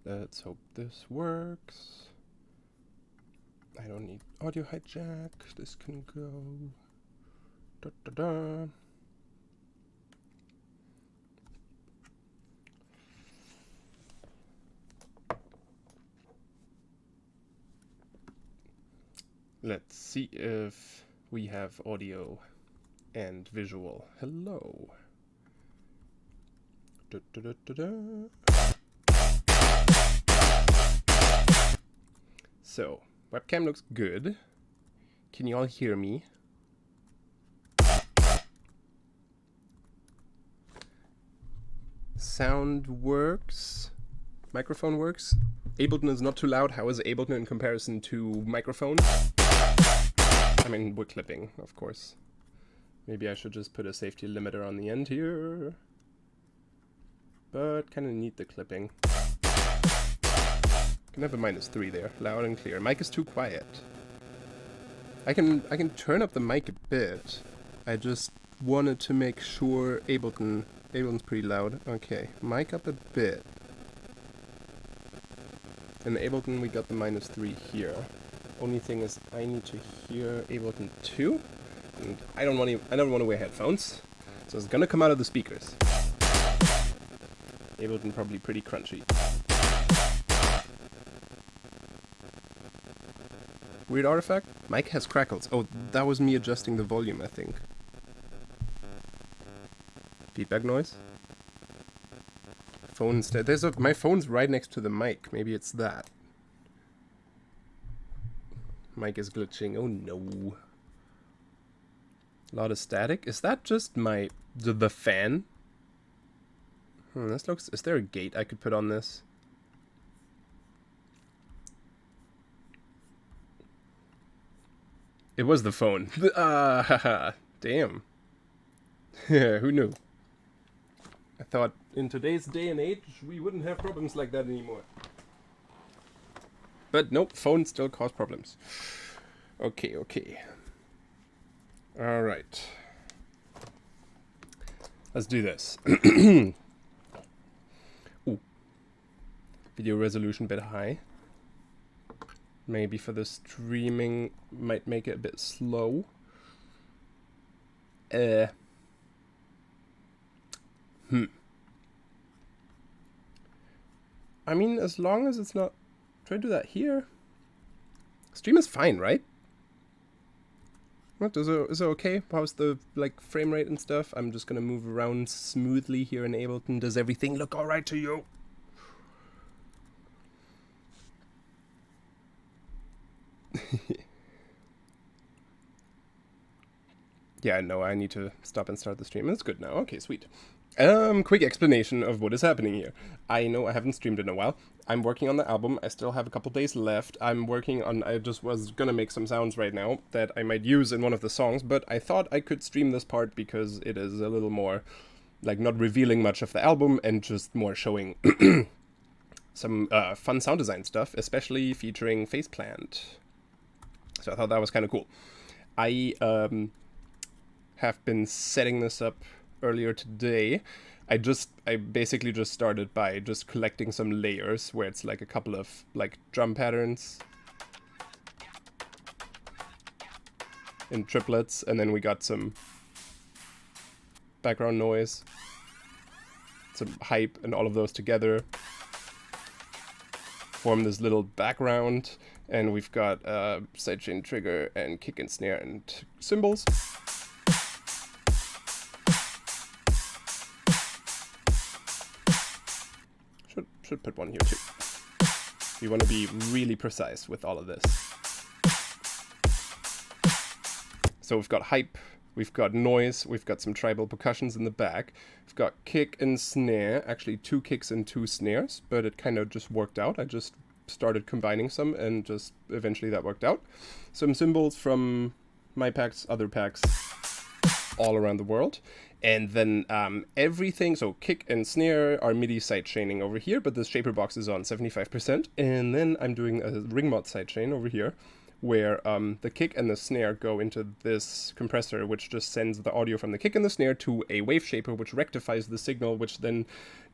Let's hope this works. I don't need audio hijack. This can go. Da, da, da. Let's see if we have audio and visual. Hello. Da, da, da, da, da. So, webcam looks good. Can you all hear me? Sound works. Microphone works. Ableton is not too loud. How is Ableton in comparison to microphone? I mean, we're clipping, of course. Maybe I should just put a safety limiter on the end here. But kind of need the clipping. Can have a -3 there, loud and clear. Mic is too quiet. I can turn up the mic a bit. I just wanted to make sure Ableton's pretty loud. Okay, mic up a bit. In Ableton we got the -3 here. Only thing is I need to hear Ableton too, and I don't want to wear headphones, so it's gonna come out of the speakers. Ableton probably pretty crunchy. Weird artifact? Mic has crackles. Oh, that was me adjusting the volume, I think. Feedback noise? Phone instead. My phone's right next to the mic. Maybe it's that. Mic is glitching. Oh no. A lot of static. Is that just the fan? This looks. Is there a gate I could put on this? It was the phone. Damn. Who knew? I thought in today's day and age we wouldn't have problems like that anymore. But nope, phones still cause problems. Okay. Alright. Let's do this. Ooh. Video resolution a bit high. Maybe for the streaming might make it a bit slow. I mean, as long as it's not... Try to do that here. Stream is fine, right? What, is it okay? How's the frame rate and stuff? I'm just gonna move around smoothly here in Ableton. Does everything look alright to you? Yeah, no, I need to stop and start the stream. It's good now. Okay, sweet. Quick explanation of what is happening here. I know I haven't streamed in a while. I'm working on the album. I still have a couple days left. I just was gonna make some sounds right now that I might use in one of the songs, but I thought I could stream this part because it is a little more, not revealing much of the album and just more showing some fun sound design stuff, especially featuring Faceplant. So I thought that was kind of cool. I have been setting this up earlier today. I basically just started by just collecting some layers where it's a couple of drum patterns in triplets, and then we got some background noise, some hype, and all of those together form this little background. And we've got sidechain trigger and kick and snare and cymbals. Should put one here too. We want to be really precise with all of this. So we've got hype, we've got noise, we've got some tribal percussions in the back. We've got kick and snare, actually 2 kicks and 2 snares, but it kind of just worked out. I just started combining some and just eventually that worked out. Some cymbals from my packs, other packs, all around the world. And then everything, so kick and snare are MIDI sidechaining over here, but the shaper box is on 75%. And then I'm doing a ring mod sidechain over here where the kick and the snare go into this compressor, which just sends the audio from the kick and the snare to a wave shaper, which rectifies the signal, which then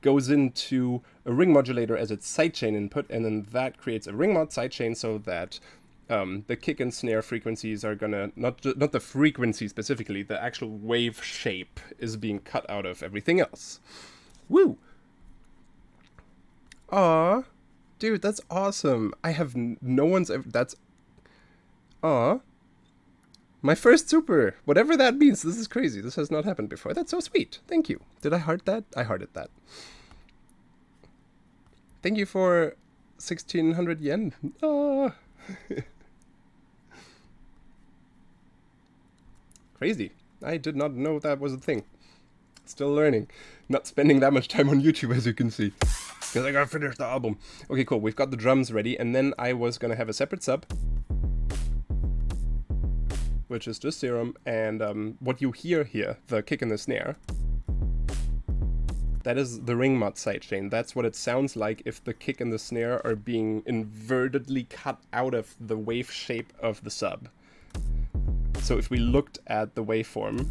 goes into a ring modulator as its sidechain input, and then that creates a ring mod sidechain so that the kick and snare frequencies are gonna, not the frequency specifically, the actual wave shape is being cut out of everything else. Woo! Aw, dude, that's awesome. I have no one's ever, that's, aw, my first super, whatever that means. This is crazy. This has not happened before. That's so sweet. Thank you. Did I heart that? I hearted that. Thank you for 1,600 yen. Ah. Crazy. I did not know that was a thing. Still learning. Not spending that much time on YouTube, as you can see. Because I gotta finish the album. Okay, cool. We've got the drums ready, and then I was gonna have a separate sub, which is just serum, and what you hear here, the kick and the snare, that is the ring mod sidechain. That's what it sounds like if the kick and the snare are being invertedly cut out of the wave shape of the sub. So if we looked at the waveform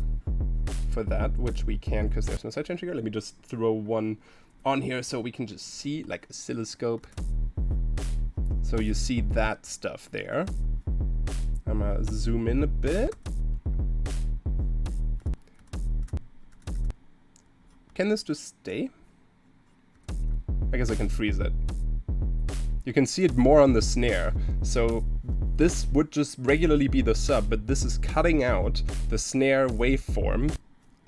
for that, which we can because there's no sidechain trigger, let me just throw one on here so we can just see, like oscilloscope. So you see that stuff there. I'm gonna zoom in a bit. Can this just stay? I guess I can freeze it. You can see it more on the snare. So this would just regularly be the sub, but this is cutting out the snare waveform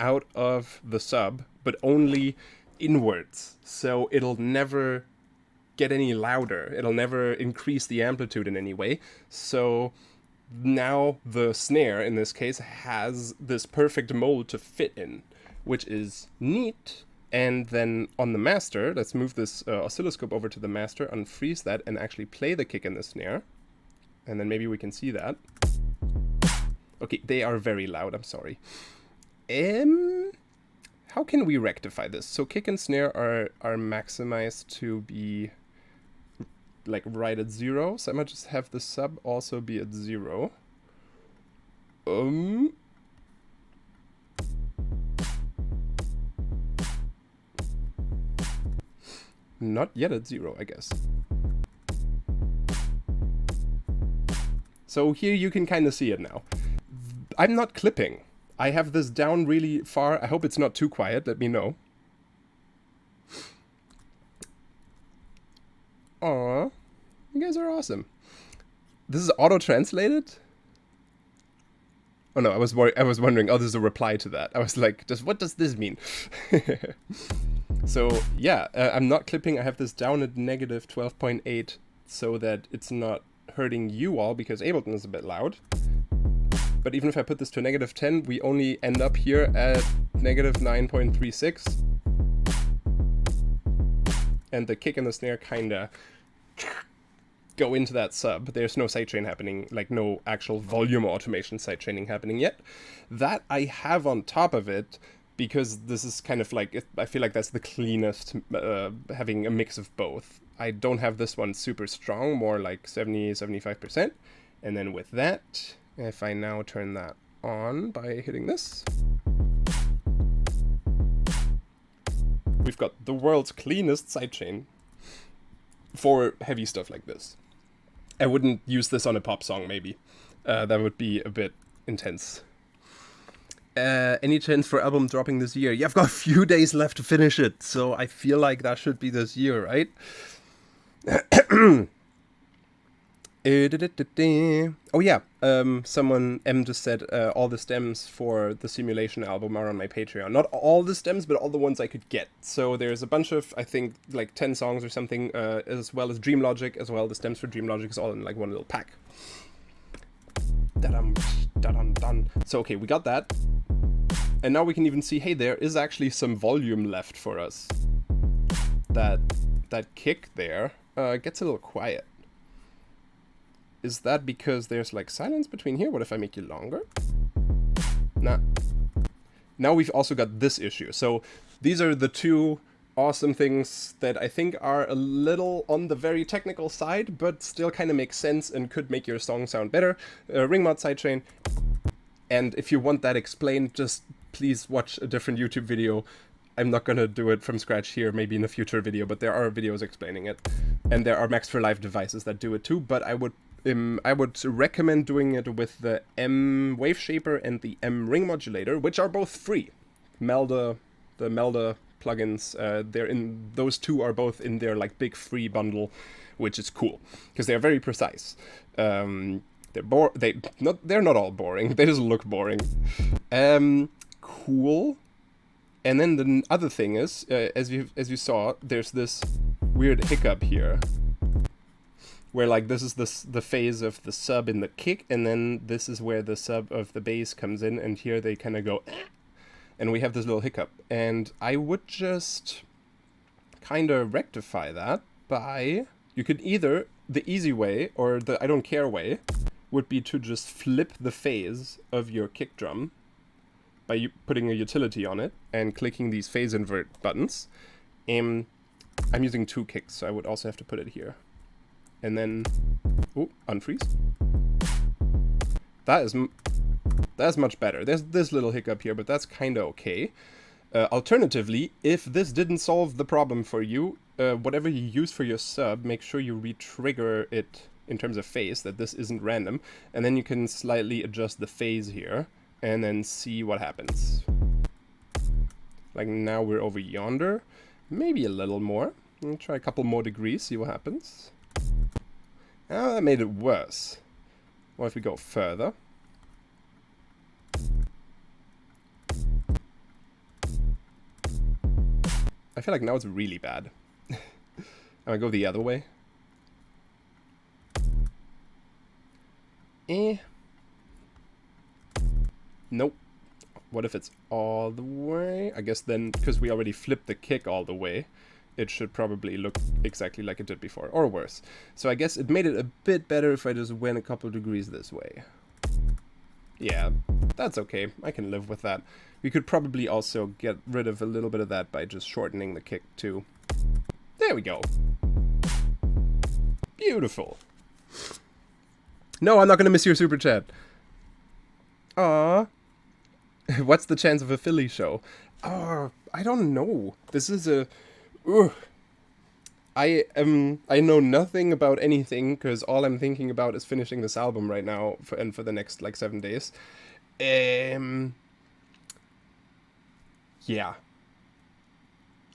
out of the sub, but only inwards. So it'll never get any louder. It'll never increase the amplitude in any way. So now the snare, in this case, has this perfect mold to fit in, which is neat. And then on the master, let's move this oscilloscope over to the master, unfreeze that, and actually play the kick and the snare. And then maybe we can see that. Okay, they are very loud, I'm sorry. How can we rectify this? So kick and snare are maximized to be like right at 0. So I might just have the sub also be at 0. Not yet at 0, I guess. So here you can kind of see it now. I'm not clipping. I have this down really far. I hope it's not too quiet. Let me know. Aw, you guys are awesome. This is auto-translated? Oh no, I was wondering, oh, there's a reply to that. I was like, what does this mean? So yeah, I'm not clipping. I have this down at negative 12.8 so that it's not hurting you all because Ableton is a bit loud. But even if I put this to negative 10, we only end up here at negative 9.36. And the kick and the snare kinda go into that sub. There's no sidechain happening, like no actual volume automation sidechaining happening yet. That I have on top of it, because this is kind of like, I feel like that's the cleanest, having a mix of both. I don't have this one super strong, more like 70-75%. And then with that, if I now turn that on by hitting this, we've got the world's cleanest sidechain for heavy stuff like this. I wouldn't use this on a pop song, maybe. That would be a bit intense. Any chance for album dropping this year? Yeah, I've got a few days left to finish it, so I feel like that should be this year, right? Oh yeah, someone, M just said, all the stems for the simulation album are on my Patreon. Not all the stems, but all the ones I could get. So there's a bunch of, I think, like 10 songs or something, as well as Dream Logic, as well. The stems for Dream Logic is all in like one little pack. Da-dum, da-dum, dun. So okay, we got that. And now we can even see, hey, there is actually some volume left for us. That kick there gets a little quiet. Is that because there's like silence between here? What if I make you longer? Nah. Now we've also got this issue. So these are the two awesome things that I think are a little on the very technical side, but still kind of make sense and could make your song sound better. Ring mod sidechain. And if you want that explained, just please watch a different YouTube video. I'm not gonna do it from scratch here, maybe in a future video, but there are videos explaining it. And there are Max for Live devices that do it too, but I would recommend doing it with the M Wave Shaper and the M Ring Modulator, which are both free. The Melda plugins, those two are both in their like big free bundle, which is cool because they're very precise. They're not all boring. They just look boring. Cool. And then the other thing is, as you saw, there's this weird hiccup here, where like this is the phase of the sub in the kick, and then this is where the sub of the bass comes in, and here they kind of go, and we have this little hiccup. And I would just kind of rectify that by, you could either, the easy way or the I don't care way would be to just flip the phase of your kick drum by putting a utility on it and clicking these phase invert buttons. I'm using 2 kicks, so I would also have to put it here. And then, unfreeze. That's much better. There's this little hiccup here, but that's kind of okay. Alternatively, if this didn't solve the problem for you, whatever you use for your sub, make sure you re-trigger it in terms of phase, that this isn't random, and then you can slightly adjust the phase here, and then see what happens. Like now we're over yonder, maybe a little more. I'll try a couple more degrees, see what happens. Oh, that made it worse. What if we go further? I feel like now it's really bad. I'm gonna go the other way. Nope. What if it's all the way? I guess then, because we already flipped the kick all the way, it should probably look exactly like it did before, or worse. So I guess it made it a bit better if I just went a couple degrees this way. Yeah, that's okay. I can live with that. We could probably also get rid of a little bit of that by just shortening the kick too. There we go. Beautiful. No, I'm not gonna miss your super chat. Aww. What's the chance of a Philly show? I don't know. This is a... I know nothing about anything, because all I'm thinking about is finishing this album right now, for the next, like, 7 days. Yeah.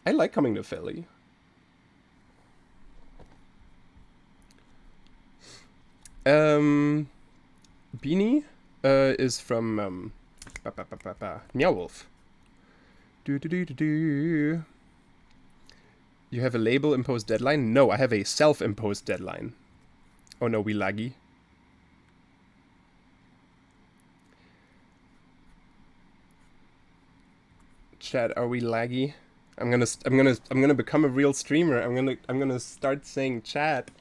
I like coming to Philly. Beanie is from Meow Wolf. You have a label imposed deadline? No, I have a self-imposed deadline. Oh no, we laggy. Chat, are we laggy? I'm gonna become a real streamer. I'm gonna start saying chat.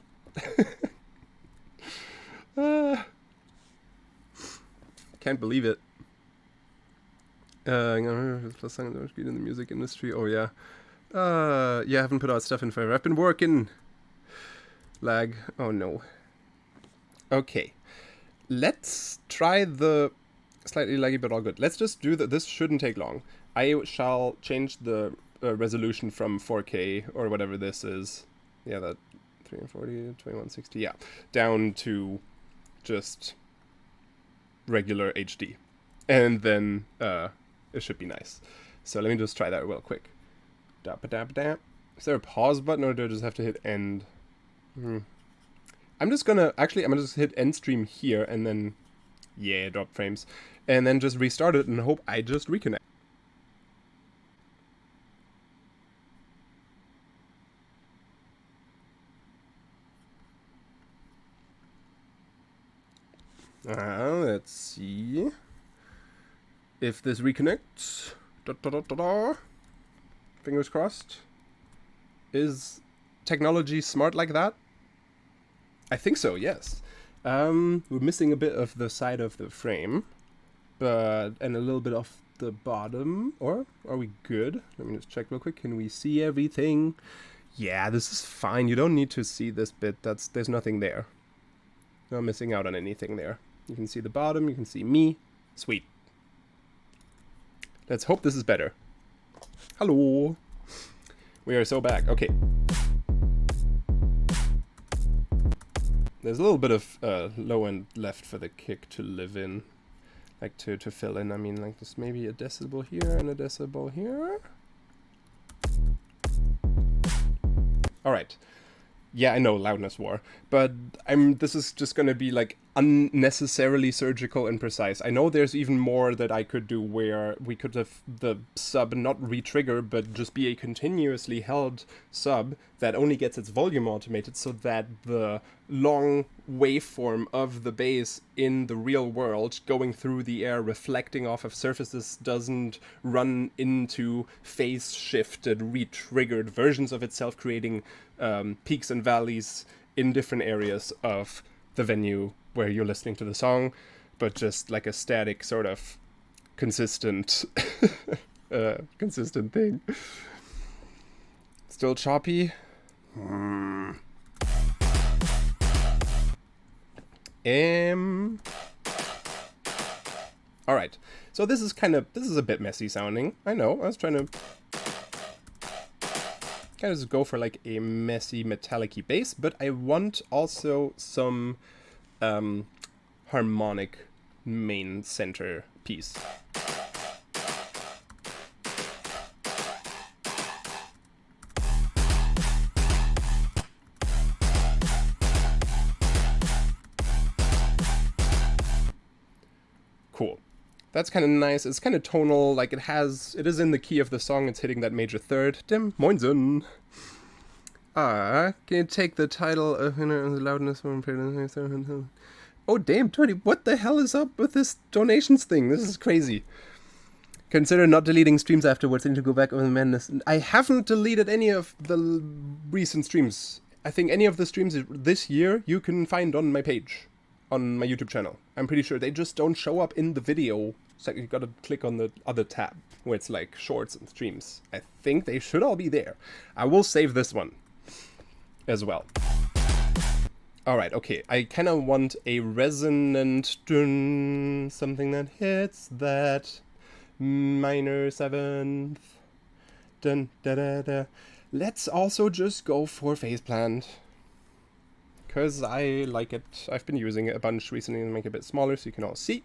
Can't believe it. Plus in the music industry. Oh yeah. Yeah, I haven't put out stuff in forever. I've been working. Lag. Oh no. Okay. Let's try the slightly laggy but all good. Let's just do that. This shouldn't take long. I shall change the resolution from 4K or whatever this is. Yeah, that 340, 2160. Yeah, down to just regular HD. And then it should be nice. So let me just try that real quick. Dap-a-dap-dap. Is there a pause button or do I just have to hit end? I'm just gonna just hit end stream here and then, yeah, drop frames. And then just restart it and hope I just reconnect. Let's see if this reconnects. Fingers crossed. Is technology smart like that? I think so, yes. We're missing a bit of the side of the frame, and a little bit of the bottom, or are we good? Let me just check real quick. Can we see everything? Yeah, this is fine. You don't need to see this bit. There's nothing there. Not missing out on anything there. You can see the bottom, you can see me. Sweet. Let's hope this is better. Hello. We are so back. Okay. There's a little bit of low end left for the kick to live in. Like to fill in. I mean, like this maybe a decibel here and a decibel here. Alright. Yeah, I know, loudness war. But this is just gonna be like unnecessarily surgical and precise. I know there's even more that I could do where we could have the sub not re-trigger, but just be a continuously held sub that only gets its volume automated so that the long waveform of the bass in the real world going through the air reflecting off of surfaces doesn't run into phase shifted re-triggered versions of itself, creating peaks and valleys in different areas of the venue where you're listening to the song, but just like a static sort of consistent consistent thing. Still choppy. Alright, so this is a bit messy sounding. I know, I was trying to kind of just go for like a messy metallic-y bass, but I want also some harmonic main center piece. Cool. That's kind of nice. It's kind of tonal, like it is in the key of the song, it's hitting that major third. Dem Moinsen. Can you take the title of the loudness from Oh damn, 20, what the hell is up with this donations thing? This is crazy. Consider not deleting streams afterwards. I need to go back over the madness. I haven't deleted any of the recent streams. I think any of the streams this year you can find on my page, on my YouTube channel. I'm pretty sure they just don't show up in the video. So you gotta click on the other tab where it's like shorts and streams. I think they should all be there. I will save this one as well. Alright, okay. I kind of want a resonant dun, something that hits that minor seventh. Dun, da, da, da. Let's also just go for phase plant, because I like it. I've been using it a bunch recently to make it a bit smaller so you can all see.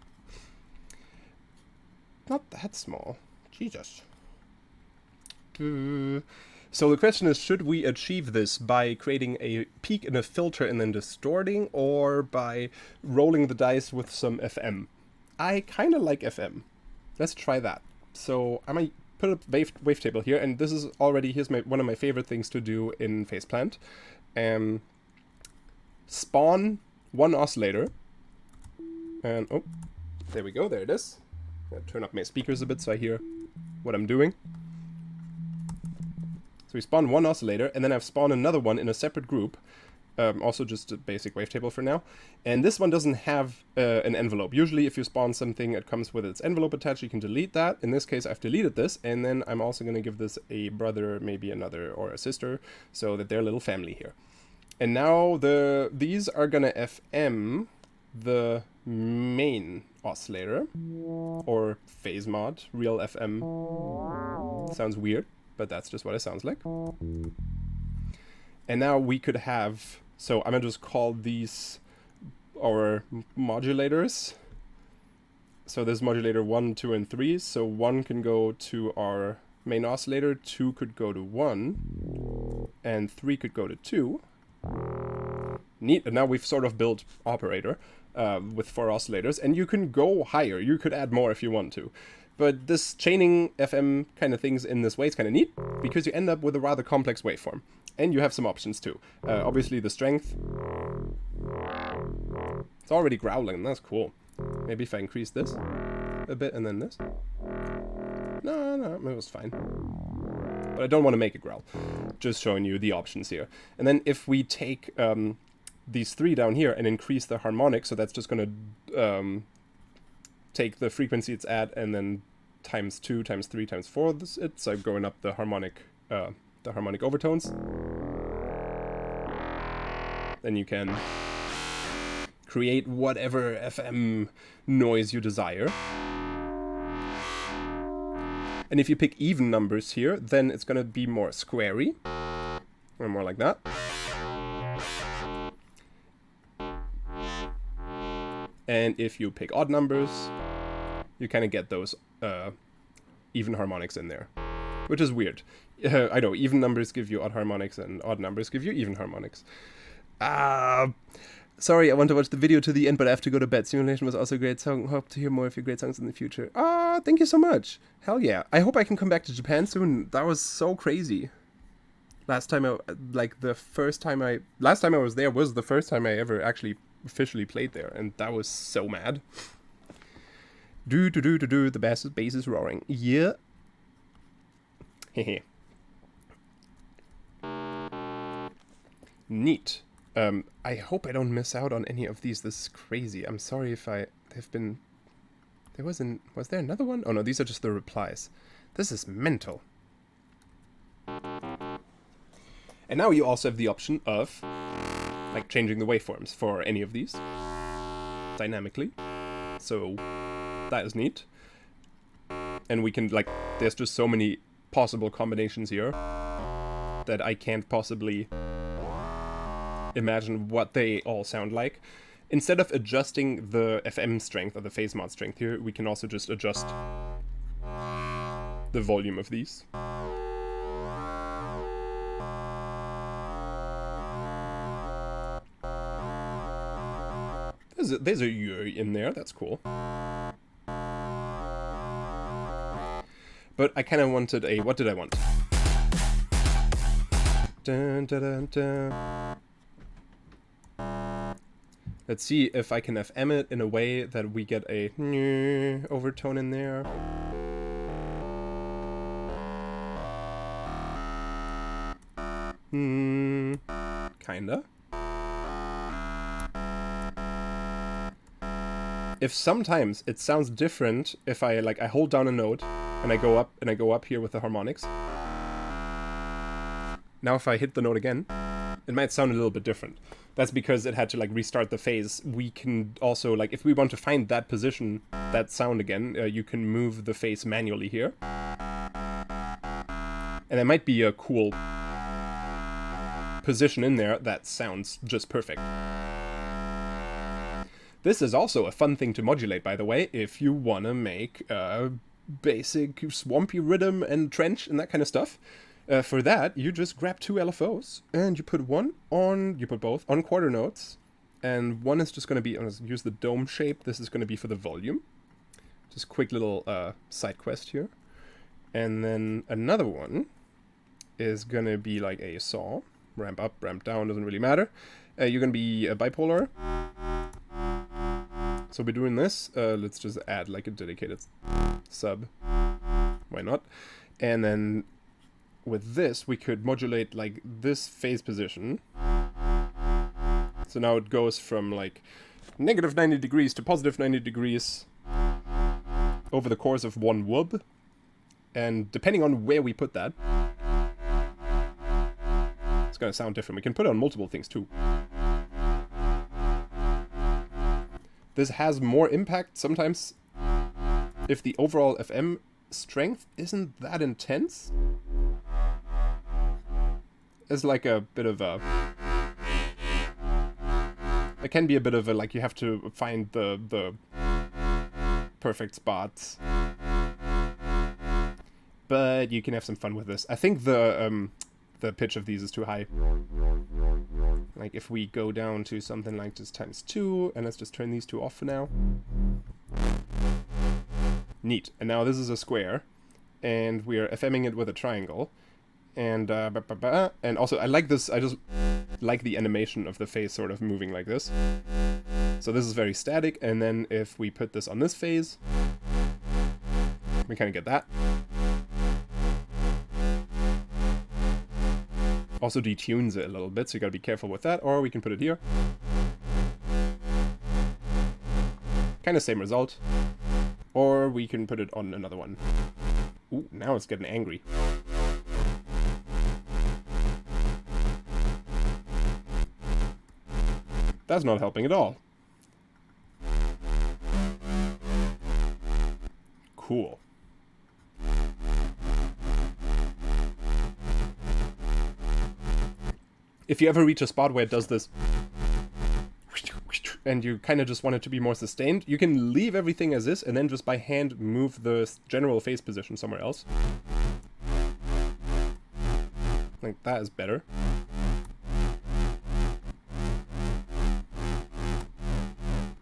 Not that small. Jesus. So the question is, should we achieve this by creating a peak and a filter and then distorting, or by rolling the dice with some FM? I kind of like FM. Let's try that. So I might put a wavetable here, and this is already, here's one of my favorite things to do in phase plant. Spawn one oscillator, and oh, there we go, there it is. I'll turn up my speakers a bit so I hear what I'm doing. So we spawn one oscillator, and then I've spawned another one in a separate group, also just a basic wavetable for now. And this one doesn't have an envelope. Usually if you spawn something, it comes with its envelope attached. You can delete that. In this case, I've deleted this, and then I'm also going to give this a brother, maybe another, or a sister, so that they're a little family here. And now these are going to FM the main oscillator, or phase mod, real FM. Sounds weird, but that's just what it sounds like. And now we could have, so I'm going to just call these our modulators. So this modulator 1, 2, and 3. So 1 can go to our main oscillator, 2 could go to 1, and 3 could go to 2. Neat. And now we've sort of built operator with 4 oscillators, and you can go higher. You could add more if you want to. But this chaining FM kind of things in this way is kind of neat, because you end up with a rather complex waveform. And you have some options too. Obviously the strength. It's already growling, that's cool. Maybe if I increase this a bit and then this. No, it was fine. But I don't want to make it growl. Just showing you the options here. And then if we take these 3 down here and increase the harmonic, so that's just going to take the frequency it's at and then times 2, times 3, times 4 so going up the harmonic overtones. Then you can create whatever FM noise you desire. And if you pick even numbers here, then it's gonna be more squarey, or more like that. And if you pick odd numbers, you kind of get those even harmonics in there, which is weird. I know, even numbers give you odd harmonics and odd numbers give you even harmonics. Sorry, I want to watch the video to the end, but I have to go to bed. Simulation was also a great song. Hope to hear more of your great songs in the future. Thank you so much. Hell yeah. I hope I can come back to Japan soon. That was so crazy. Last time I was there was the first time I ever actually officially played there, and that was so mad. The bass is roaring. Yeah. Hehe. Neat. I hope I don't miss out on any of these. This is crazy. I'm sorry if I have been... Was there another one? Oh no, these are just the replies. This is mental. And now you also have the option of like changing the waveforms for any of these dynamically. So that is neat. And we can like, there's just so many possible combinations here that I can't possibly imagine what they all sound like. Instead of adjusting the FM strength or the phase mod strength here, we can also just adjust the volume of these. There's a yuri in there, that's cool. But I kind of wanted a... What did I want? Dun, dun, dun, dun. Let's see if I can FM it in a way that we get a overtone in there. Kinda. If sometimes it sounds different if I hold down a note and I go up here with the harmonics. Now if I hit the note again, it might sound a little bit different. That's because it had to like restart the phase. We can also like, if we want to find that position, that sound again, you can move the phase manually here. And there might be a cool position in there that sounds just perfect. This is also a fun thing to modulate, by the way, if you want to make basic swampy rhythm and trench and that kind of stuff. For that, you just grab 2 LFOs and you put both on quarter notes, and one is just going to be, use the dome shape. This is going to be for the volume. Just quick little side quest here. And then another one is going to be like a saw. Ramp up, ramp down, doesn't really matter. You're going to be a bipolar. So we're doing this. Let's just add like a dedicated sub. Why not? And then with this, we could modulate like this phase position. So now it goes from like negative 90 degrees to positive 90 degrees over the course of one whoop. And depending on where we put that, it's going to sound different. We can put it on multiple things too. This has more impact sometimes if the overall FM strength isn't that intense. It's like a bit of a... It can be a bit of a, like, you have to find the perfect spots. But you can have some fun with this. I think the pitch of these is too high. Like, if we go down to something like just times 2, and let's just turn these 2 off for now. Neat. And now this is a square, and we are FMing it with a triangle. And also I like this, I just like the animation of the phase sort of moving like this. So this is very static, and then if we put this on this phase, we kind of get that. Also detunes it a little bit, so you gotta be careful with that, or we can put it here. Kind of same result. Or we can put it on another one. Ooh, now it's getting angry. That's not helping at all. Cool. If you ever reach a spot where it does this, and you kind of just want it to be more sustained, you can leave everything as is and then just by hand move the general phase position somewhere else. Like that is better.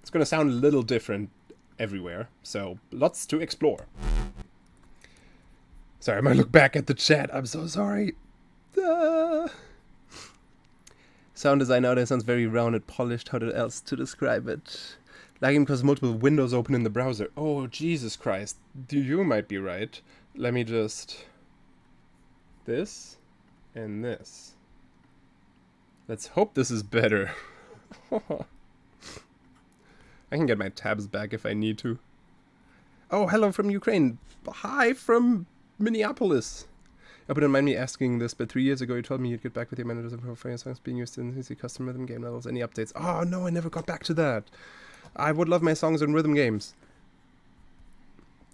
It's gonna sound a little different everywhere, so lots to explore. Sorry, I might look back at the chat. I'm so sorry. Sound design nowadays sounds very rounded, polished. How else to describe it? Lagging because multiple windows open in the browser. Oh, Jesus Christ. You might be right. Let me just... This and this. Let's hope this is better. I can get my tabs back if I need to. Oh, hello from Ukraine. Hi from Minneapolis. I wouldn't mind me asking this, but 3 years ago you told me you'd get back with your managers and profile songs being used in easy custom rhythm game levels. Any updates? Oh no, I never got back to that. I would love my songs in rhythm games.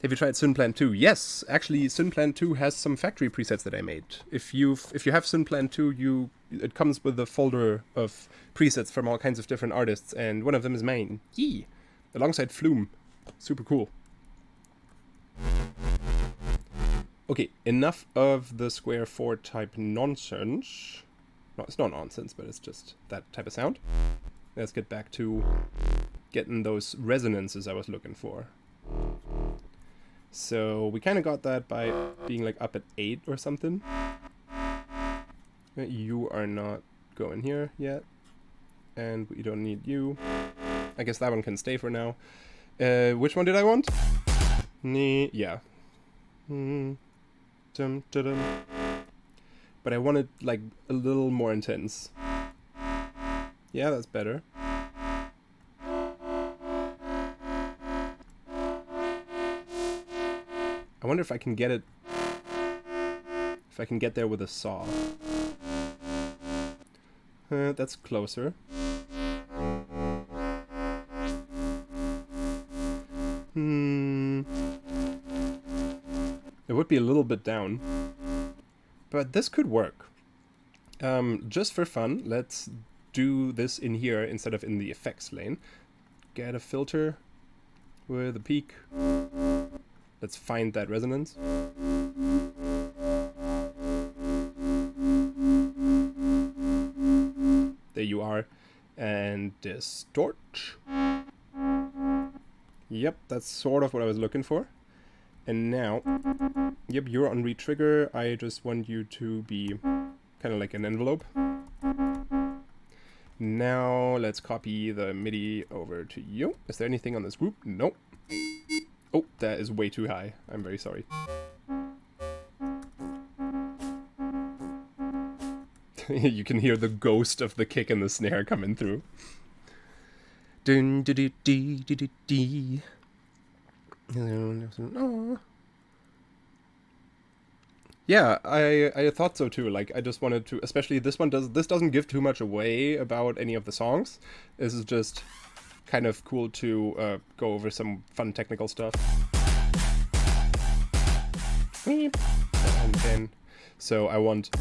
Have you tried Synplan 2? Yes, actually Synplan 2 has some factory presets that I made. If you have Synplan 2, it comes with a folder of presets from all kinds of different artists, and one of them is mine. Yee! Alongside Flume. Super cool. Okay, enough of the square 4 type nonsense. No, it's not nonsense, but it's just that type of sound. Let's get back to getting those resonances I was looking for. So we kind of got that by being like up at 8 or something. You are not going here yet. And we don't need you. I guess that one can stay for now. Which one did I want? Yeah. Dum, dum, dum. But I want it like a little more intense. Yeah, that's better. I wonder if I can get it... If I can get there with a saw. That's closer. It would be a little bit down. But this could work. Just for fun, let's do this in here instead of in the effects lane. Get a filter with a peak. Let's find that resonance. There you are. And distort. Yep, that's sort of what I was looking for. And now, yep, you're on retrigger. I just want you to be kind of like an envelope. Now let's copy the MIDI over to you. Is there anything on this group? Nope. Oh, that is way too high. I'm very sorry. You can hear the ghost of the kick and the snare coming through. Dun, dee, dee, dee, dee, dee. Yeah, I thought so too. Like, I just wanted to, especially this doesn't give too much away about any of the songs. This is just kind of cool to go over some fun technical stuff. And then, so I want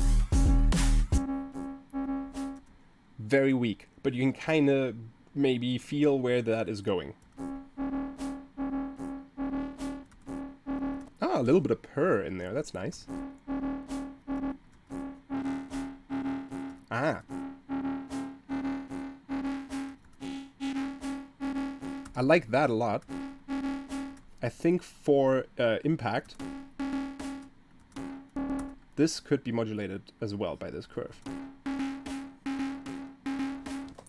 very weak, but you can kind of maybe feel where that is going. Ah, a little bit of purr in there. That's nice. Ah. I like that a lot. I think for impact, this could be modulated as well by this curve.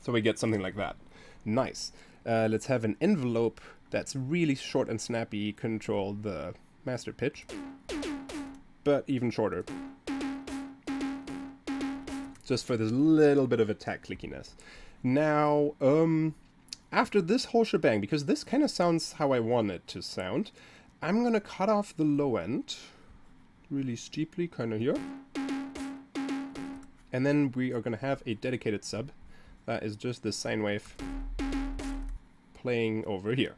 So we get something like that. Nice. Let's have an envelope that's really short and snappy control the master pitch, but even shorter. Just for this little bit of attack clickiness. Now, after this whole shebang, because this kind of sounds how I want it to sound, I'm going to cut off the low end really steeply, kind of here. And then we are going to have a dedicated sub that is just this sine wave playing over here.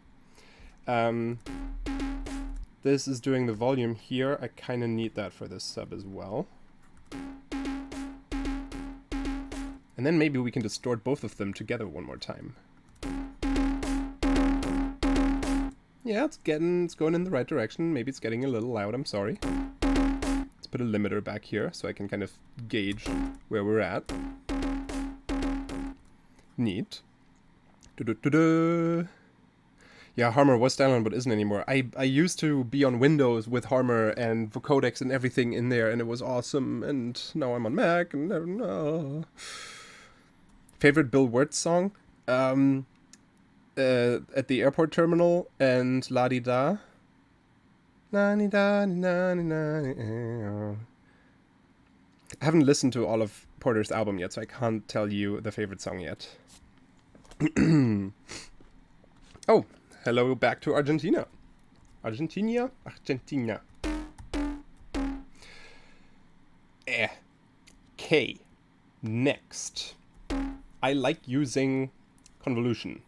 This is doing the volume here. I kind of need that for this sub as well. And then maybe we can distort both of them together one more time. Yeah, it's going in the right direction. Maybe it's getting a little loud, I'm sorry. Let's put a limiter back here so I can kind of gauge where we're at. Neat. Yeah, Harmor was down, but isn't anymore. I used to be on Windows with Harmor and vocodecs and everything in there, and it was awesome. And now I'm on Mac, and no. Favorite Bill Wurtz song? At the airport terminal and La Di Da. La Di Da, na na na. I haven't listened to all of Porter's album yet, so I can't tell you the favorite song yet. Oh, hello back to Argentina. Argentina? Argentina. K. Next. I like using Convolution.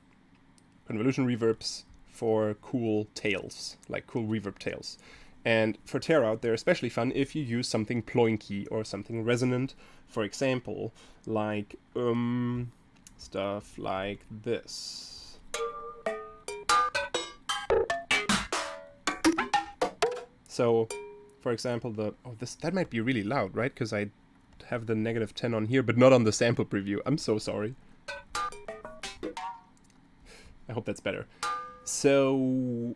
Convolution reverbs for cool tails, like cool reverb tails. And for tearout, they're especially fun if you use something ploinky or something resonant. For example, like stuff like this. So, for example, that might be really loud, right? Because I have the -10 on here, but not on the sample preview. I'm so sorry. I hope that's better. So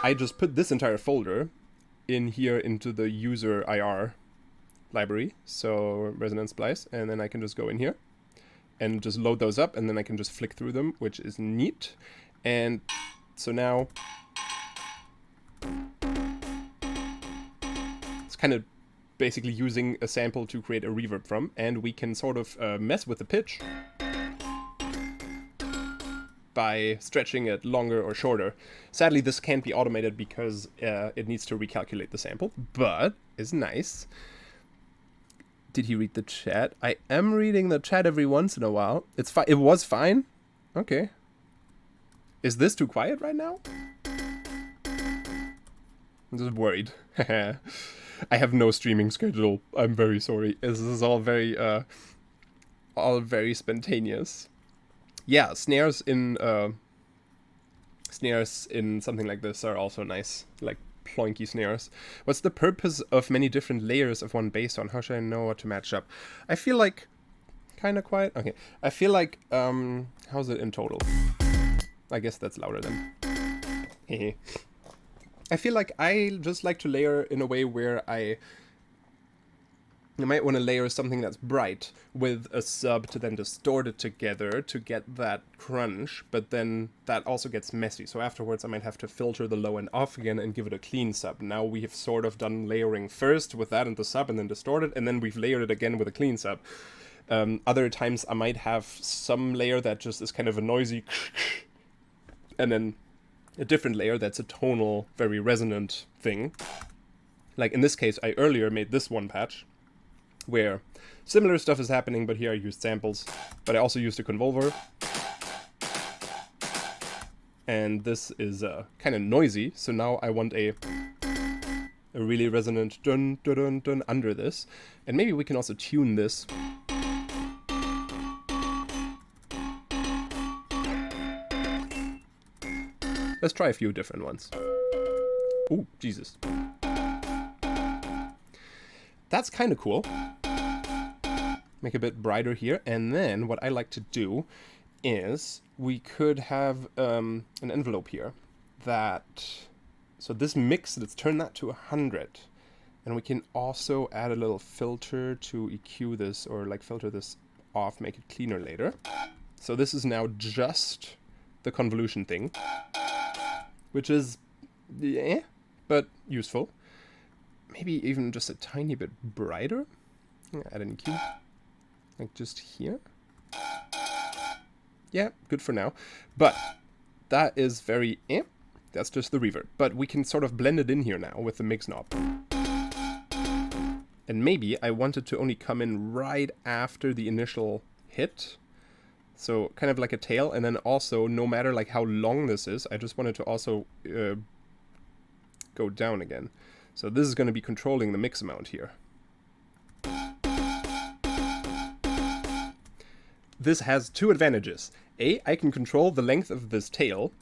I just put this entire folder in here into the user IR library, so resonance splice, and then I can just go in here and just load those up, and then I can just flick through them, which is neat. And so now it's kind of basically using a sample to create a reverb from, and we can sort of mess with the pitch by stretching it longer or shorter. Sadly, this can't be automated because it needs to recalculate the sample, but it's nice. Did he read the chat? I am reading the chat every once in a while. It's fine. It was fine. Okay. Is this too quiet right now? I'm just worried. I have no streaming schedule. I'm very sorry. This is all very spontaneous. Yeah, snares in something like this are also nice, like ploinky snares. What's the purpose of many different layers of one bass tone? How should I know what to match up? I feel like kind of quiet. Okay, I feel like how's it in total? I guess that's louder than. I feel like I just like to layer in a way where you might want to layer something that's bright with a sub to then distort it together to get that crunch, but then that also gets messy. So afterwards I might have to filter the low end off again and give it a clean sub. Now we have sort of done layering first with that and the sub and then distort it, and then we've layered it again with a clean sub. Other times I might have some layer that just is kind of a noisy and then a different layer that's a tonal, very resonant thing. Like in this case, I earlier made this one patch where similar stuff is happening, but here I used samples, but I also used a convolver. And this is kind of noisy, so now I want a really resonant dun dun dun dun under this. And maybe we can also tune this. Let's try a few different ones. Oh, Jesus. That's kind of cool. Make a bit brighter here. And then what I like to do is we could have an envelope here so this mix, let's turn that to 100. And we can also add a little filter to EQ this, or like filter this off, make it cleaner later. So this is now just the convolution thing, which is, yeah, but useful. Maybe even just a tiny bit brighter. Add an EQ, like just here. Yeah, good for now. But that is very... That's just the reverb. But we can sort of blend it in here now with the mix knob. And maybe I want it to only come in right after the initial hit. So kind of like a tail. And then also, no matter like how long this is, I just want it to also go down again. So this is going to be controlling the mix amount here. This has two advantages. A, I can control the length of this tail.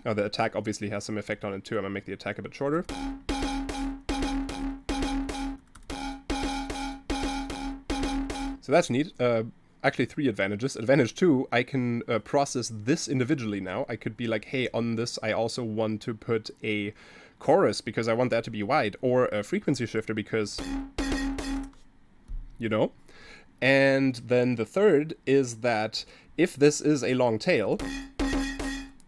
Now the attack obviously has some effect on it too. I'm gonna make the attack a bit shorter. So that's neat. Actually 3 advantages. Advantage 2, I can process this individually now. I could be like, hey, on this I also want to put a chorus because I want that to be wide, or a frequency shifter because, you know. And then the third is that if this is a long tail,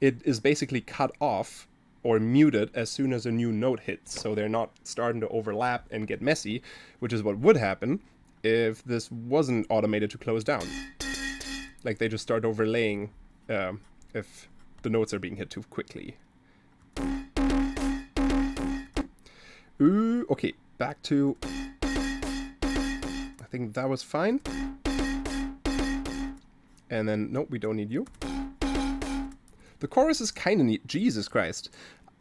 it is basically cut off or muted as soon as a new note hits. So they're not starting to overlap and get messy, which is what would happen if this wasn't automated to close down. Like they just start overlaying if the notes are being hit too quickly. Ooh, okay, back to... I think that was fine. And then, nope, we don't need you. The chorus is kind of neat. Jesus Christ.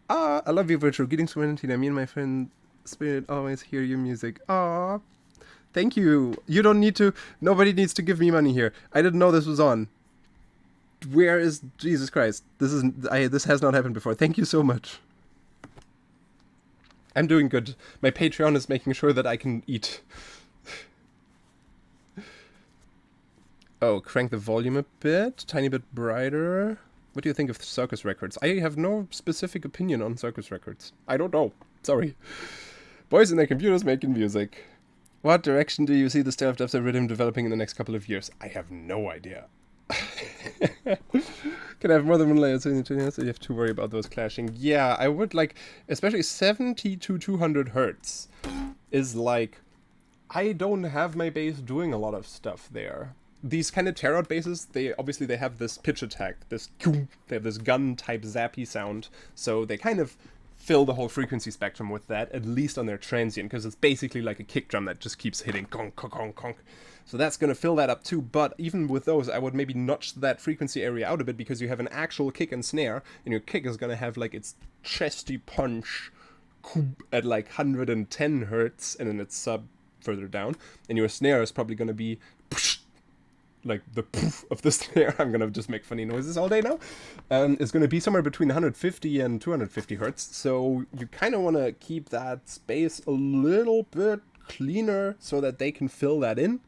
Ah, I love you, Virtual. Greetings from Argentina. Me and my friend Spirit always hear your music. Ah, thank you. You don't need to... Nobody needs to give me money here. I didn't know this was on. Where is... Jesus Christ. This has not happened before. Thank you so much. I'm doing good. My Patreon is making sure that I can eat. Oh, crank the volume a bit. Tiny bit brighter. What do you think of Circus Records? I have no specific opinion on Circus Records. I don't know. Sorry. Boys and their computers making music. What direction do you see the style of dubstep rhythm developing in the next couple of years? I have no idea. Can I have more than one layer so you have to worry about those clashing? Yeah, I would like, especially 70 to 200 hertz is like, I don't have my bass doing a lot of stuff there. These kind of tearout basses, they have this pitch attack, they have this gun type zappy sound, so they kind of fill the whole frequency spectrum with that, at least on their transient, because it's basically like a kick drum that just keeps hitting conk, conk, conk, conk. So that's going to fill that up too, but even with those, I would maybe notch that frequency area out a bit, because you have an actual kick and snare, and your kick is going to have like its chesty punch at like 110 hertz, and then its sub further down, and your snare is probably going to be like the poof of the snare. I'm gonna just make funny noises all day now. It's gonna be somewhere between 150 and 250 hertz. So you kind of want to keep that space a little bit cleaner so that they can fill that in.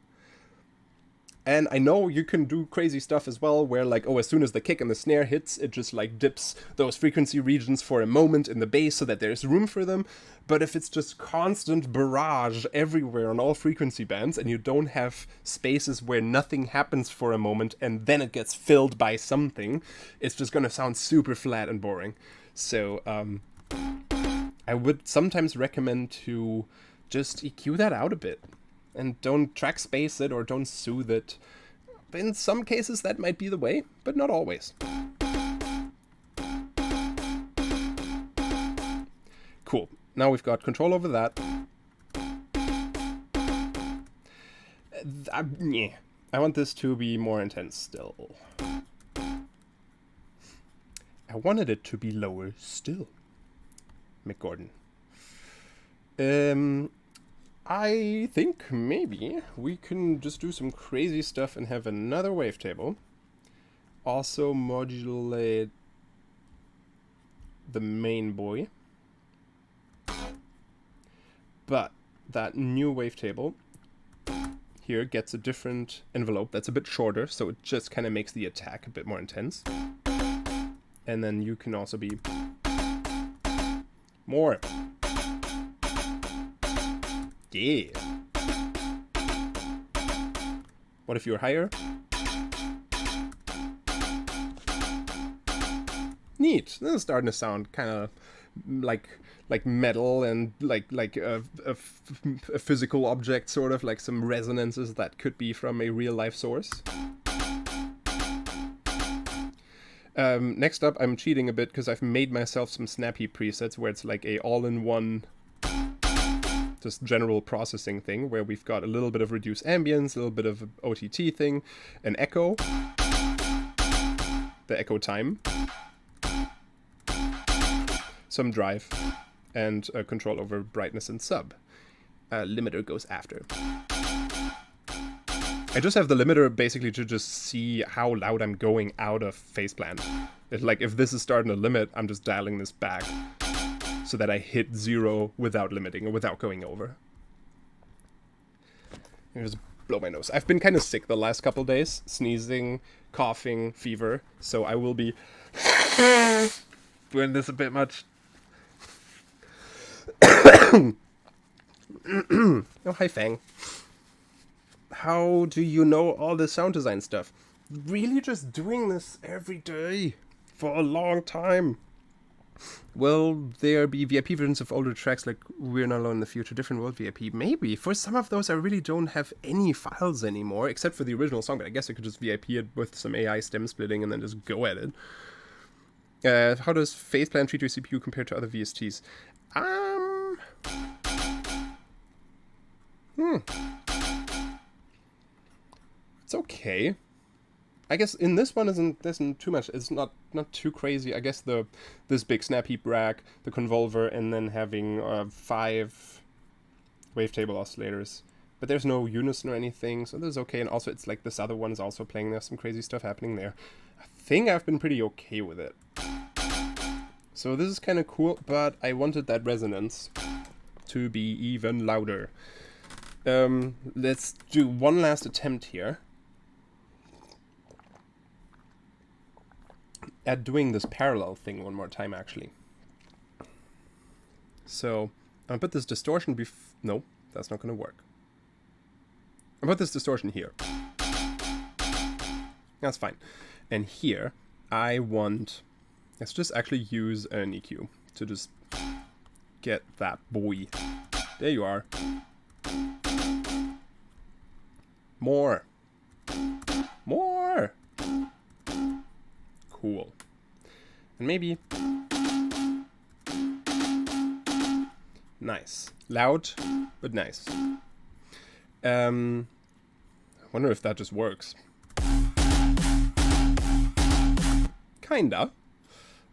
And I know you can do crazy stuff as well, where like, oh, as soon as the kick and the snare hits, it just like dips those frequency regions for a moment in the bass so that there's room for them. But if it's just constant barrage everywhere on all frequency bands, and you don't have spaces where nothing happens for a moment and then it gets filled by something, it's just gonna sound super flat and boring. So I would sometimes recommend to just EQ that out a bit. And don't track space it or don't soothe it. In some cases that might be the way, but not always. Cool. Now we've got control over that. I want this to be more intense still. I wanted it to be lower still. Mick Gordon. I think maybe we can just do some crazy stuff and have another wavetable. Also modulate the main boy. But that new wavetable here gets a different envelope that's a bit shorter, so it just kind of makes the attack a bit more intense. And then you can also be more. Yeah. What if you're higher? Neat. This is starting to sound kind of like metal and like a physical object, sort of like some resonances that could be from a real life source. Next up, I'm cheating a bit because I've made myself some snappy presets where it's like a all-in-one just general processing thing where we've got a little bit of reduced ambience, a little bit of OTT thing, an echo, the echo time, some drive, and control over brightness and sub. Limiter goes after. I just have the limiter basically to just see how loud I'm going out of phase plant. Like if this is starting to limit, I'm just dialing this back so that I hit 0 without limiting or without going over. And just blow my nose. I've been kind of sick the last couple days, sneezing, coughing, fever, so I will be doing this a bit much. Oh, hi Fang. How do you know all this sound design stuff? Really just doing this every day for a long time. Will there be VIP versions of older tracks like We're Not Alone in the Future, Different World VIP? Maybe. For some of those I really don't have any files anymore, except for the original song, but I guess I could just VIP it with some AI stem splitting and then just go at it. How does phase plan treat your CPU compared to other VSTs? It's okay. I guess in this one isn't too much. It's not too crazy. I guess this big snap heap rack, the convolver, and then having 5 wavetable oscillators. But there's no unison or anything, so this is okay. And also it's like this other one is also playing. There's some crazy stuff happening there. I think I've been pretty okay with it. So this is kind of cool, but I wanted that resonance to be even louder. Let's do one last attempt here at doing this parallel thing one more time, actually. So I'll put this distortion no, that's not going to work. I'll put this distortion here. That's fine. And here I want, let's just actually use an EQ to just get that boy. There you are. More. More. Cool. And maybe. Nice. Loud, but nice. I wonder if that just works. Kinda.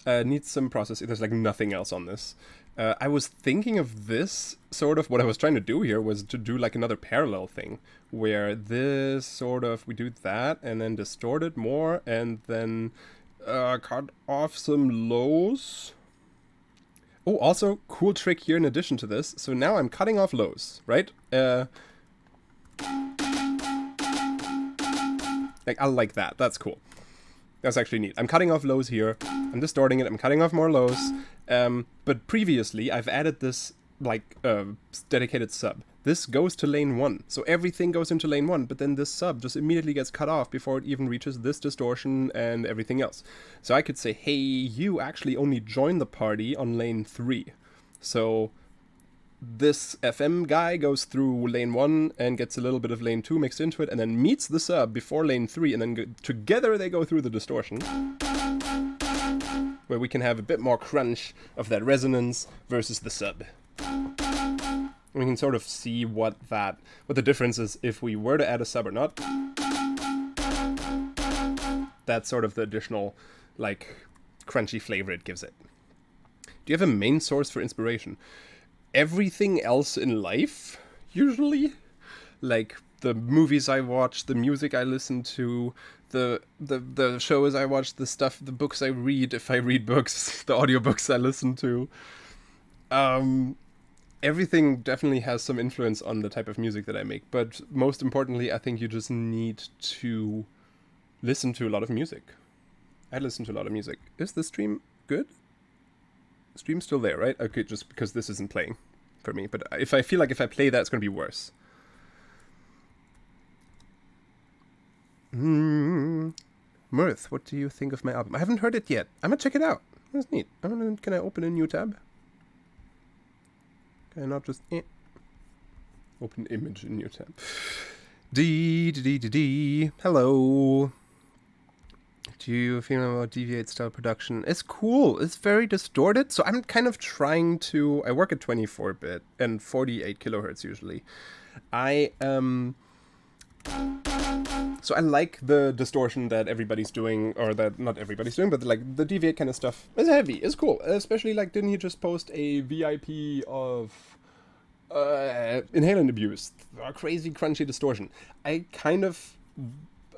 Needs some processing. There's like nothing else on this. I was thinking of this sort of, what I was trying to do here was to do like another parallel thing where this sort of, we do that and then distort it more and then cut off some lows. Oh, also cool trick here in addition to this. So now I'm cutting off lows, right? Like I like that. That's cool. That's actually neat. I'm cutting off lows here. I'm distorting it. I'm cutting off more lows. But previously, I've added this like dedicated sub. This goes to lane 1. So everything goes into lane 1, but then this sub just immediately gets cut off before it even reaches this distortion and everything else. So I could say, hey, you actually only join the party on lane 3. So this FM guy goes through lane 1 and gets a little bit of lane 2 mixed into it and then meets the sub before lane 3 and then together they go through the distortion. Where we can have a bit more crunch of that resonance versus the sub. We can sort of see what the difference is if we were to add a sub or not. That's sort of the additional, like, crunchy flavor it gives it. Do you have a main source for inspiration? Everything else in life, usually. Like, the movies I watch, the music I listen to, the shows I watch, the stuff, the books I read, if I read books, the audiobooks I listen to. Everything definitely has some influence on the type of music that I make, but most importantly, I think you just need to listen to a lot of music. I listen to a lot of music. Is the stream good? The stream's still there, right? Okay, just because this isn't playing for me, but if I feel like if I play that, it's going to be worse. Mirth, what do you think of my album? I haven't heard it yet. I'm gonna check it out. That's neat. Can I open a new tab? Can I not just open image in new tab? D. Hello. do you feel about deviate style production? It's cool. It's very distorted. So I'm kind of trying to. I work at 24-bit and 48 kilohertz usually. So I like the distortion that everybody's doing, or that not everybody's doing, but like the deviate kind of stuff is heavy. It's cool. Especially like, didn't he just post a VIP of inhalant abuse? Crazy crunchy distortion.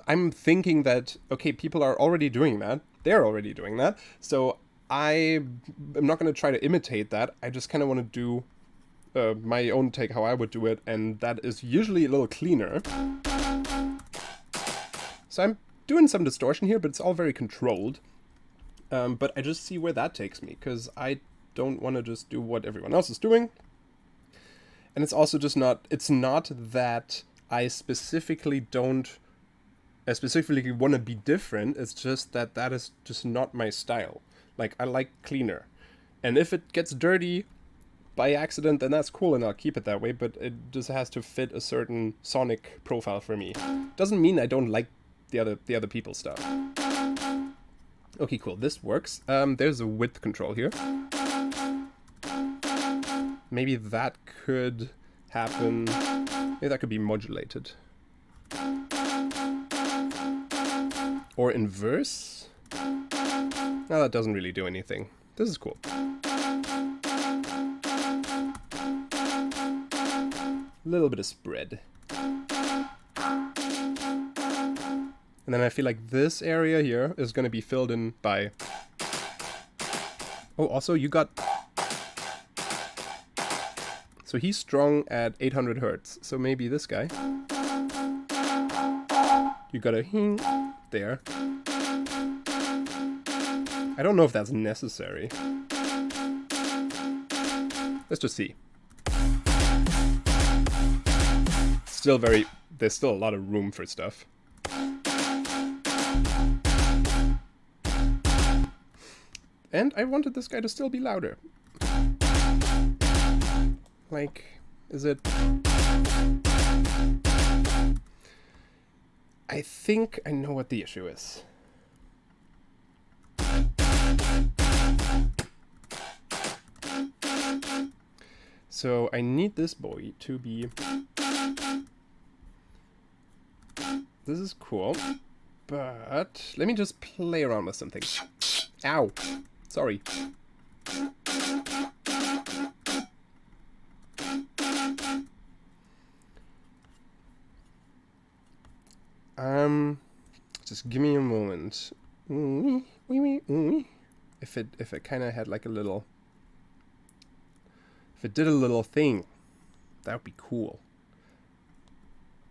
I'm thinking that, okay, people are already doing that. They're already doing that. So I'm not going to try to imitate that. I just kind of want to do my own take how I would do it. And that is usually a little cleaner. So I'm doing some distortion here, but it's all very controlled. But I just see where that takes me, because I don't want to just do what everyone else is doing. And it's also just not, it's not that I specifically want to be different. It's just that is just not my style. Like, I like cleaner. And if it gets dirty by accident, then that's cool and I'll keep it that way, but it just has to fit a certain sonic profile for me. Doesn't mean I don't like the other people's stuff. Okay, cool. This works. There's a width control here. Maybe that could happen. Maybe that could be modulated. Or inverse? No, that doesn't really do anything. This is cool. A little bit of spread. And then I feel like this area here is going to be filled in by... Oh, also you got... So he's strong at 800 hertz. So maybe this guy. You got a hing there. I don't know if that's necessary. Let's just see. There's still a lot of room for stuff. And I wanted this guy to still be louder. Like, is it... I think I know what the issue is. So I need this boy to be... This is cool, but let me just play around with something. Ow! Sorry. Just give me a moment. If it kind of had like a little... If it did a little thing, that would be cool.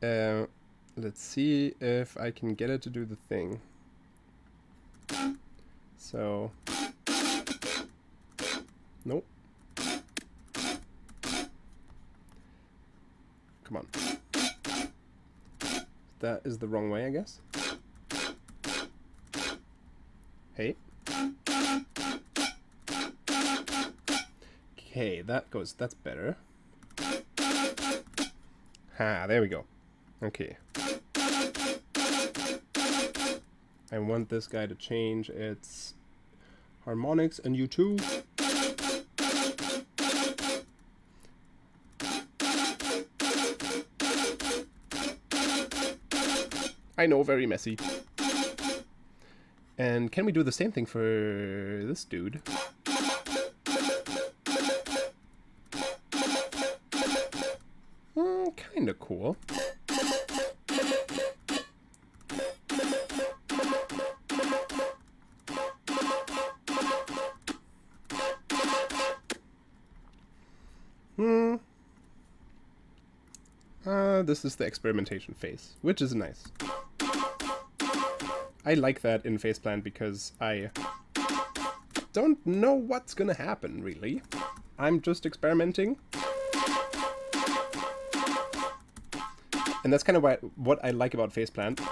Let's see if I can get it to do the thing. So... Nope. Come on. That is the wrong way, I guess. Hey. Okay, that's better. Ha, there we go. Okay. I want this guy to change its harmonics and U2. I know, very messy. And can we do the same thing for this dude? Kinda cool. This is the experimentation phase, which is nice. I like that in Faceplant because I don't know what's gonna happen, really. I'm just experimenting. And that's kind of what I like about Faceplant.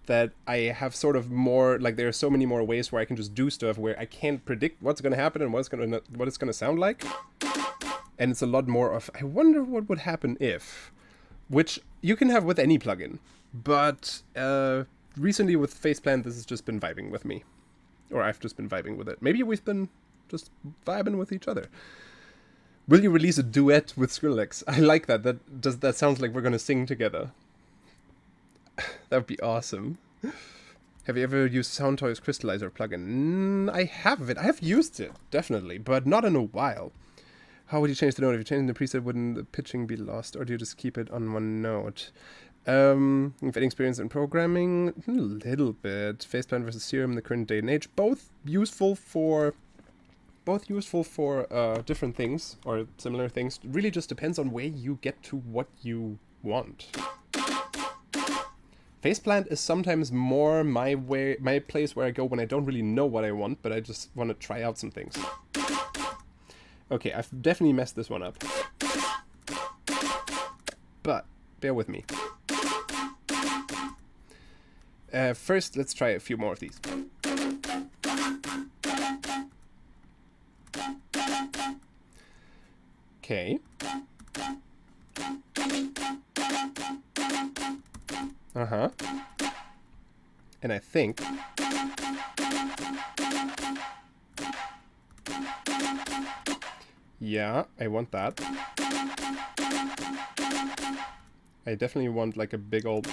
That I have sort of more, like there are so many more ways where I can just do stuff where I can't predict what's gonna happen and what it's gonna sound like. And it's a lot more of, I wonder what would happen if. Which you can have with any plugin. But recently with Faceplant, this has just been vibing with me. Or I've just been vibing with it. Maybe we've been just vibing with each other. Will you release a duet with Skrillex? I like that. That sounds like we're gonna sing together. That would be awesome. Have you ever used SoundToys Crystallizer plugin? I haven't. I have used it, definitely, but not in a while. How would you change the note? If you change the preset, wouldn't the pitching be lost? Or do you just keep it on one note? You've any experience in programming? A little bit. Faceplant versus Serum in the current day and age. Both useful for different things or similar things. It really just depends on where you get to what you want. Faceplant is sometimes more my place where I go when I don't really know what I want, but I just want to try out some things. Okay, I've definitely messed this one up. But bear with me. First, let's try a few more of these. Okay. Uh-huh. And I think... yeah, I want that. I definitely want like a big old...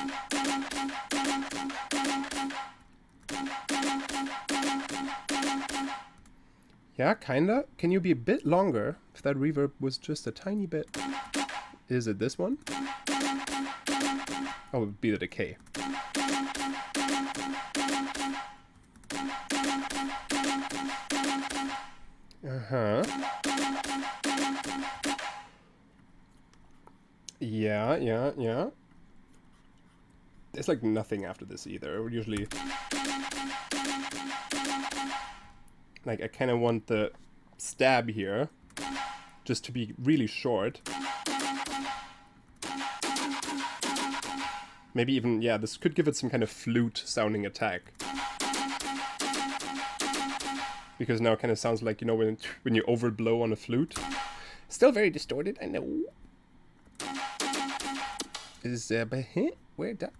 yeah, kinda. Can you be a bit longer if that reverb was just a tiny bit? Is it this one? Oh, it would be the decay. Uh-huh. Yeah. There's like nothing after this either. Usually... like, I kind of want the stab here just to be really short. Maybe even, yeah, this could give it some kind of flute-sounding attack. Because now it kind of sounds like, you know, when you overblow on a flute. Still very distorted, I know. Is where that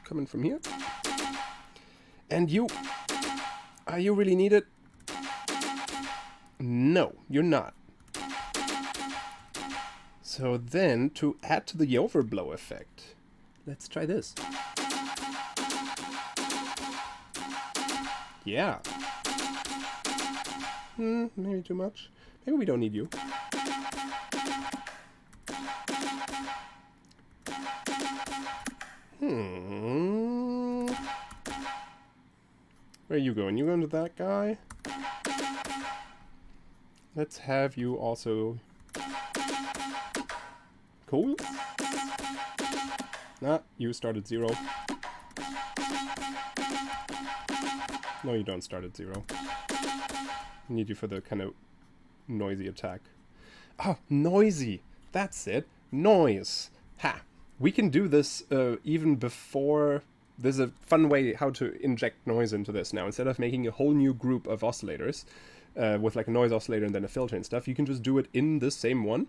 coming from here? And you... are you really needed? No, you're not. So then, to add to the overblow effect, let's try this. Yeah. Maybe too much. Maybe we don't need you. Where are you going? You going to that guy? Let's have you also... cool. Nah, you start at 0. No, you don't start at 0. I need you for the kind of noisy attack. Oh, noisy! That's it. Noise. Ha! We can do this even before... there's a fun way how to inject noise into this now. Instead of making a whole new group of oscillators with like a noise oscillator and then a filter and stuff, you can just do it in the same one.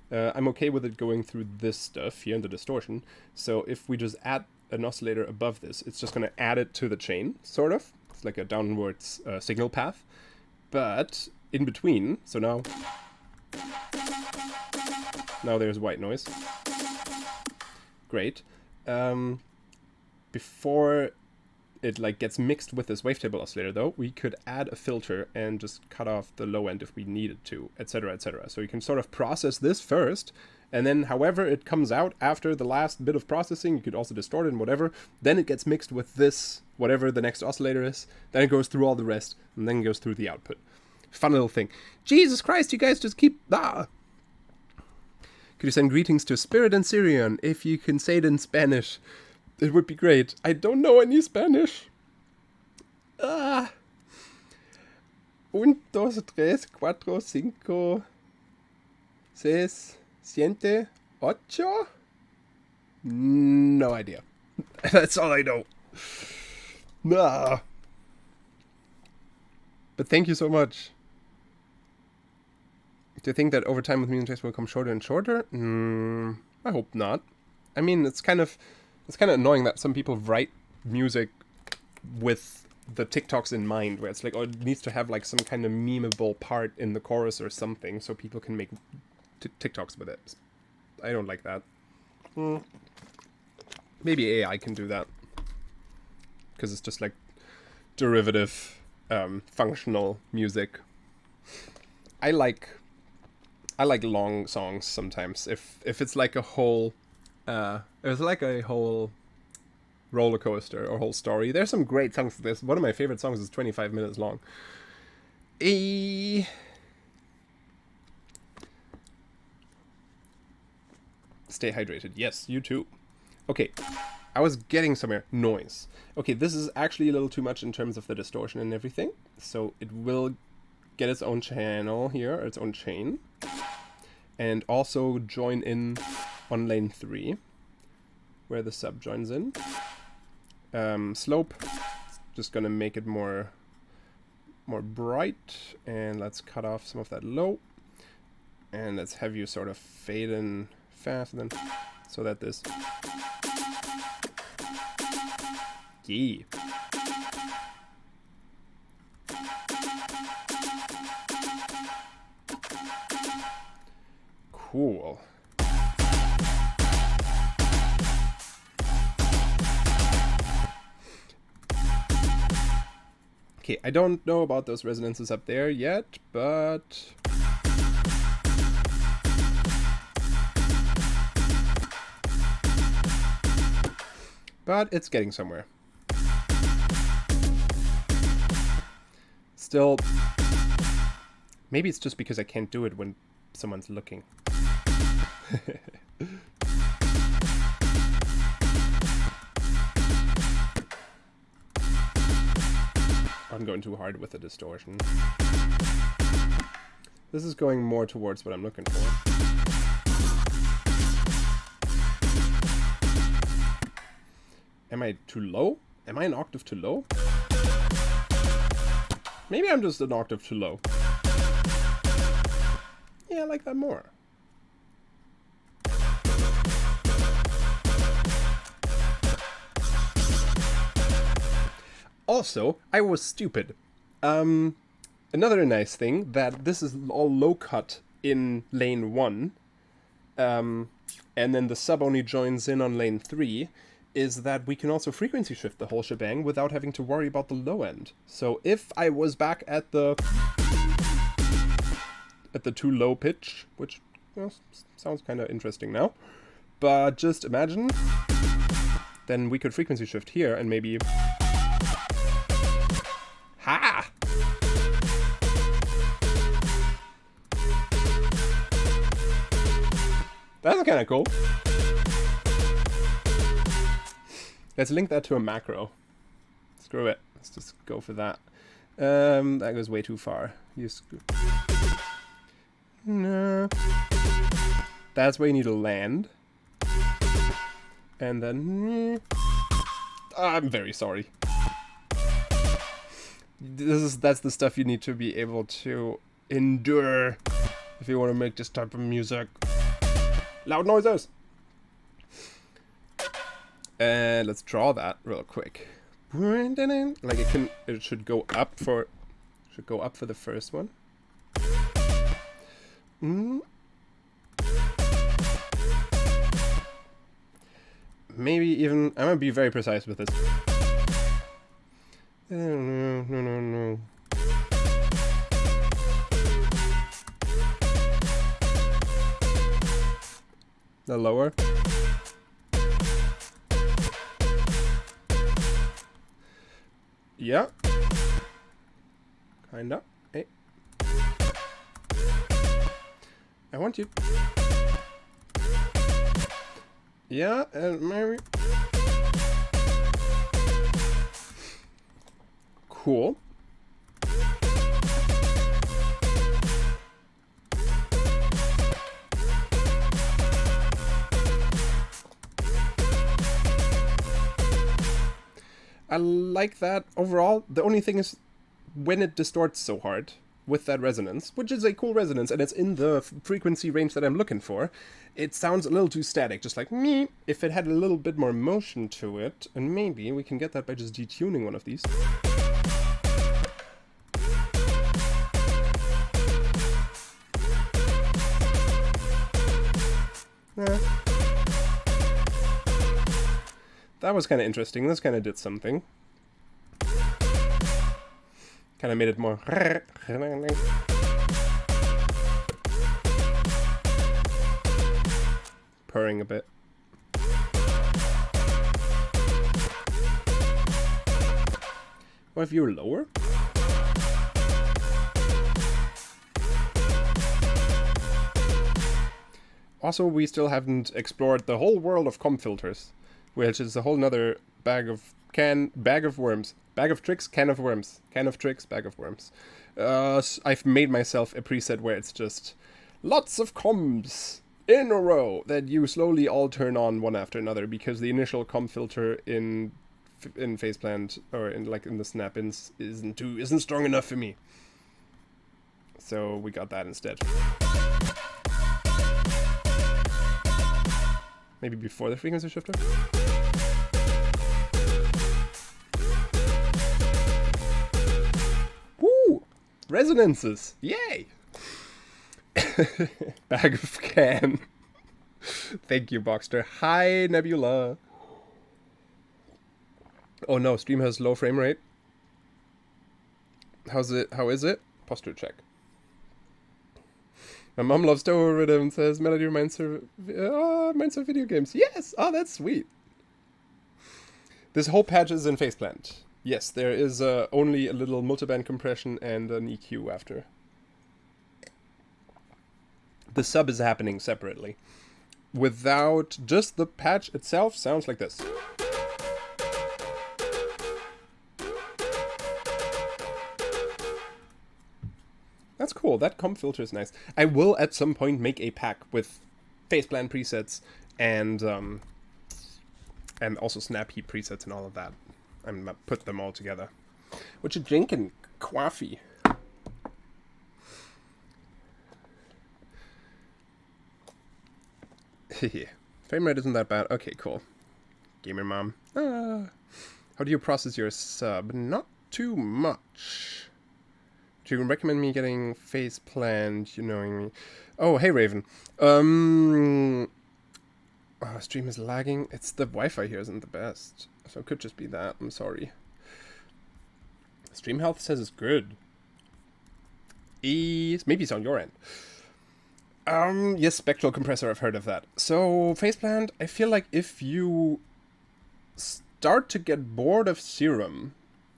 I'm okay with it going through this stuff here in the distortion. So if we just add an oscillator above this, it's just going to add it to the chain, sort of. It's like a downwards signal path. But in between, so now there's white noise. Great. Before it like gets mixed with this wavetable oscillator though, we could add a filter and just cut off the low end if we needed to, etc, etc. So you can sort of process this first, and then however it comes out after the last bit of processing, you could also distort it and whatever, then it gets mixed with this, whatever the next oscillator is, then it goes through all the rest, and then goes through the output. Fun little thing. Jesus Christ, you guys just keep... Could you send greetings to Spirit and Syrian? If you can say it in Spanish, it would be great. I don't know any Spanish. 1, 2, 3, 4, 5, 6, 7, 8? No idea. That's all I know. Nah. But thank you so much. Do you think that over time with music text will come shorter and shorter? I hope not. I mean, it's kind of annoying that some people write music with the TikToks in mind, where it's like, oh, it needs to have like some kind of memeable part in the chorus or something, so people can make TikToks with it. I don't like that. Maybe AI can do that, because it's just like derivative, functional music. I like long songs sometimes. If it's like a whole, roller coaster or whole story. There's some great songs. There's one of my favorite songs is 25 minutes long. Stay hydrated. Yes, you too. Okay, I was getting somewhere. Noise. Okay, this is actually a little too much in terms of the distortion and everything. So it will get its own channel here, or its own chain. And also join in on lane 3, where the sub joins in. Slope, just gonna make it more bright, and let's cut off some of that low, and let's have you sort of fade in fast then, so that this, yeah, cool. Okay, I don't know about those resonances up there yet, but it's getting somewhere. Still, maybe it's just because I can't do it when someone's looking. I'm going too hard with the distortion. This is going more towards what I'm looking for. Am I too low? Am I an octave too low? Maybe I'm just an octave too low. Yeah, I like that more. Also, I was stupid. Another nice thing, that this is all low cut in lane 1, and then the sub only joins in on lane 3, is that we can also frequency shift the whole shebang without having to worry about the low end. So if I was back at the too low pitch, which, you know, sounds kind of interesting now, but just imagine, then we could frequency shift here and maybe... Ha! That's kind of cool. Let's link that to a macro. Screw it. Let's just go for that. That goes way too far. No. That's where you need to land. And then... I'm very sorry. That's the stuff you need to be able to endure if you want to make this type of music. Loud noises. And let's draw that real quick. Like it should go up for the first one. Maybe even I'm gonna be very precise with this. No. The lower. Yeah. Kinda. Hey. I want you. Yeah, and maybe. Cool. I like that overall. The only thing is when it distorts so hard, with that resonance, which is a cool resonance, and it's in the frequency range that I'm looking for, it sounds a little too static, just like me. If it had a little bit more motion to it, and maybe we can get that by just detuning one of these. That was kind of interesting. This kind of did something. Kind of made it more purring a bit. What if you're lower? Also, we still haven't explored the whole world of comp filters, which is a whole nother bag of worms. Bag of tricks, can of worms. Can of tricks, bag of worms. I've made myself a preset where it's just lots of comps in a row that you slowly all turn on one after another, because the initial comp filter in Faceplant or in the snap-ins isn't strong enough for me. So we got that instead. Maybe before the frequency shifter? Woo! Resonances! Yay! Bag of can. Thank you, Boxster. Hi, Nebula. Oh no, stream has low frame rate. How is it? Posture check. My mom loves Toho Rhythm and says melody reminds her of video games. Yes! Oh, that's sweet. This whole patch is in Faceplant. Yes, there is only a little multiband compression and an EQ after. The sub is happening separately. Without just the patch itself, sounds like this. That's cool. That comp filter is nice. I will at some point make a pack with Faceplant presets and also snap heap presets and all of that. I'm gonna put them all together. What you drinking, coffee? Frame rate isn't that bad. Okay, cool. Gamer mom. How do you process your sub? Not too much. Do you recommend me getting Faceplant, you knowing me? Oh, hey Raven. Stream is lagging. It's the Wi-Fi here isn't the best. So it could just be that. I'm sorry. Stream health says it's good. Maybe it's on your end. Yes, spectral compressor, I've heard of that. So, Faceplant, I feel like if you start to get bored of Serum,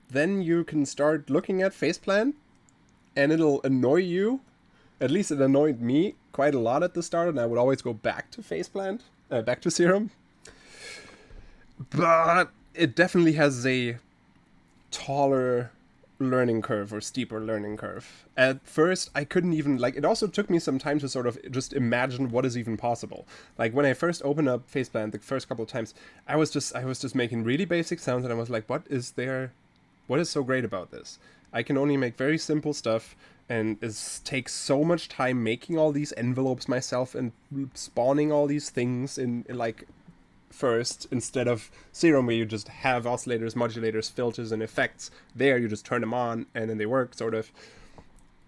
then you can start looking at Faceplant, and it'll annoy you. At least it annoyed me quite a lot at the start, and I would always go back to Faceplant, back to Serum. But it definitely has a taller learning curve or steeper learning curve. At first, I couldn't even, it also took me some time to sort of just imagine what is even possible. Like, when I first opened up Faceplant the first couple of times, I was just making really basic sounds, and I was like, what is so great about this? I can only make very simple stuff, and it takes so much time making all these envelopes myself and spawning all these things in first, instead of Serum where you just have oscillators, modulators, filters, and effects. There you just turn them on and then they work, sort of.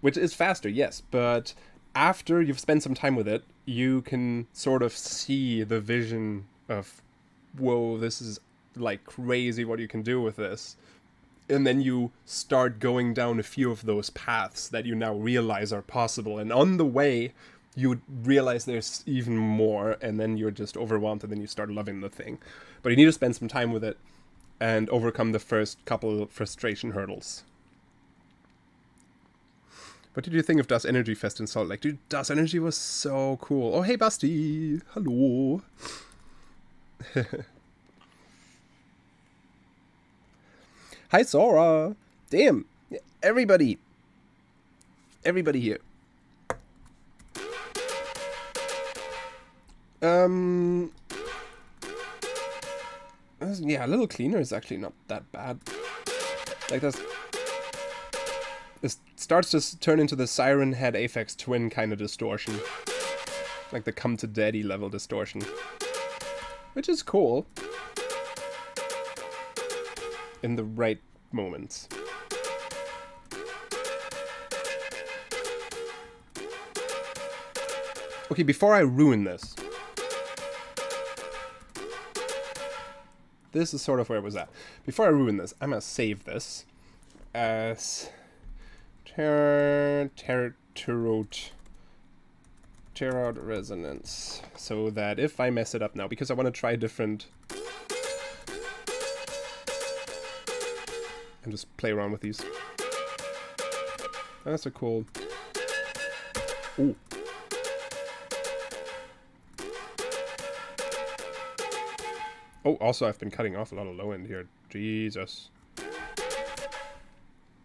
Which is faster, yes, but after you've spent some time with it, you can sort of see the vision of, whoa, this is crazy what you can do with this. And then you start going down a few of those paths that you now realize are possible. And on the way, you realize there's even more, and then you're just overwhelmed, and then you start loving the thing. But you need to spend some time with it and overcome the first couple of frustration hurdles. What did you think of Das Energy Fest in Salt Lake? Dude, Das Energy was so cool. Oh, hey, Basti. Hello. Hi, Sora. Damn. Everybody here. Yeah, a little cleaner is actually not that bad. That's It starts to turn into the Siren Head Aphex Twin kind of distortion. Like the Come to Daddy level distortion. Which is cool. In the right moments. Okay, before I ruin this. This is sort of where it was at. Before I ruin this, I'm gonna save this as tearout resonance, so that if I mess it up now, because I want to try different, and just play around with these. That's a cool. Ooh. Oh, also I've been cutting off a lot of low end here. Jesus.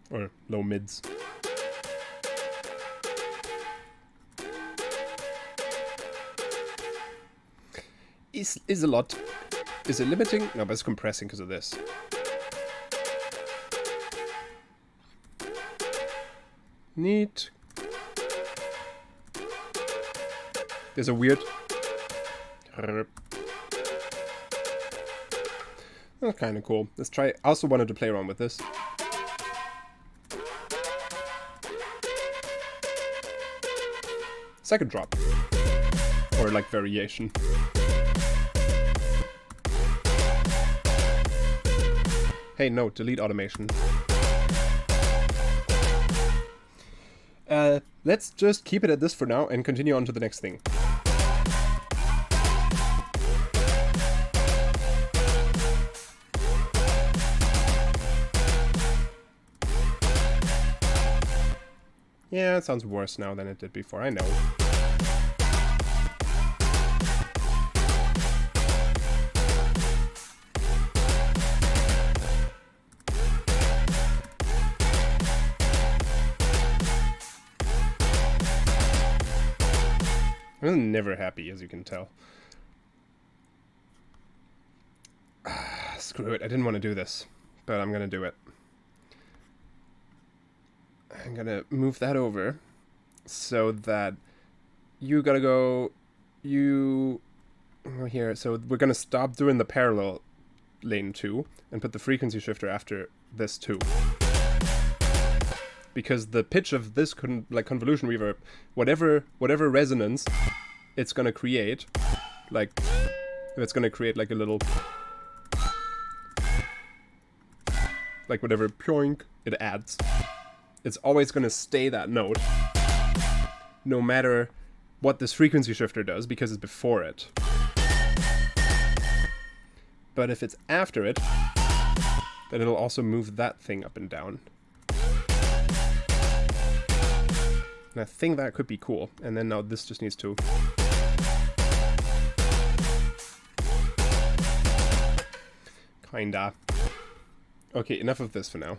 Or low mids. Is a lot. Is it limiting? No, but it's compressing because of this. Neat. There's a weird. That's kind of cool. Let's try. I also wanted to play around with this. Second drop. Or like variation. Hey, no, delete automation. Let's just keep it at this for now and continue on to the next thing. Yeah, it sounds worse now than it did before, I know. I'm never happy, as you can tell. Screw it, I didn't want to do this, but I'm gonna do it. I'm gonna move that over so that you gotta go here. So we're gonna stop doing the parallel lane 2 and put the frequency shifter after this 2. Because the pitch of this convolution reverb, whatever resonance it's gonna create, like if it's gonna create like a little, like whatever pyoink it adds, it's always gonna stay that note, no matter what this frequency shifter does, because it's before it. But if it's after it, then it'll also move that thing up and down. And I think that could be cool. And then now this just needs to... Kinda. Okay, enough of this for now.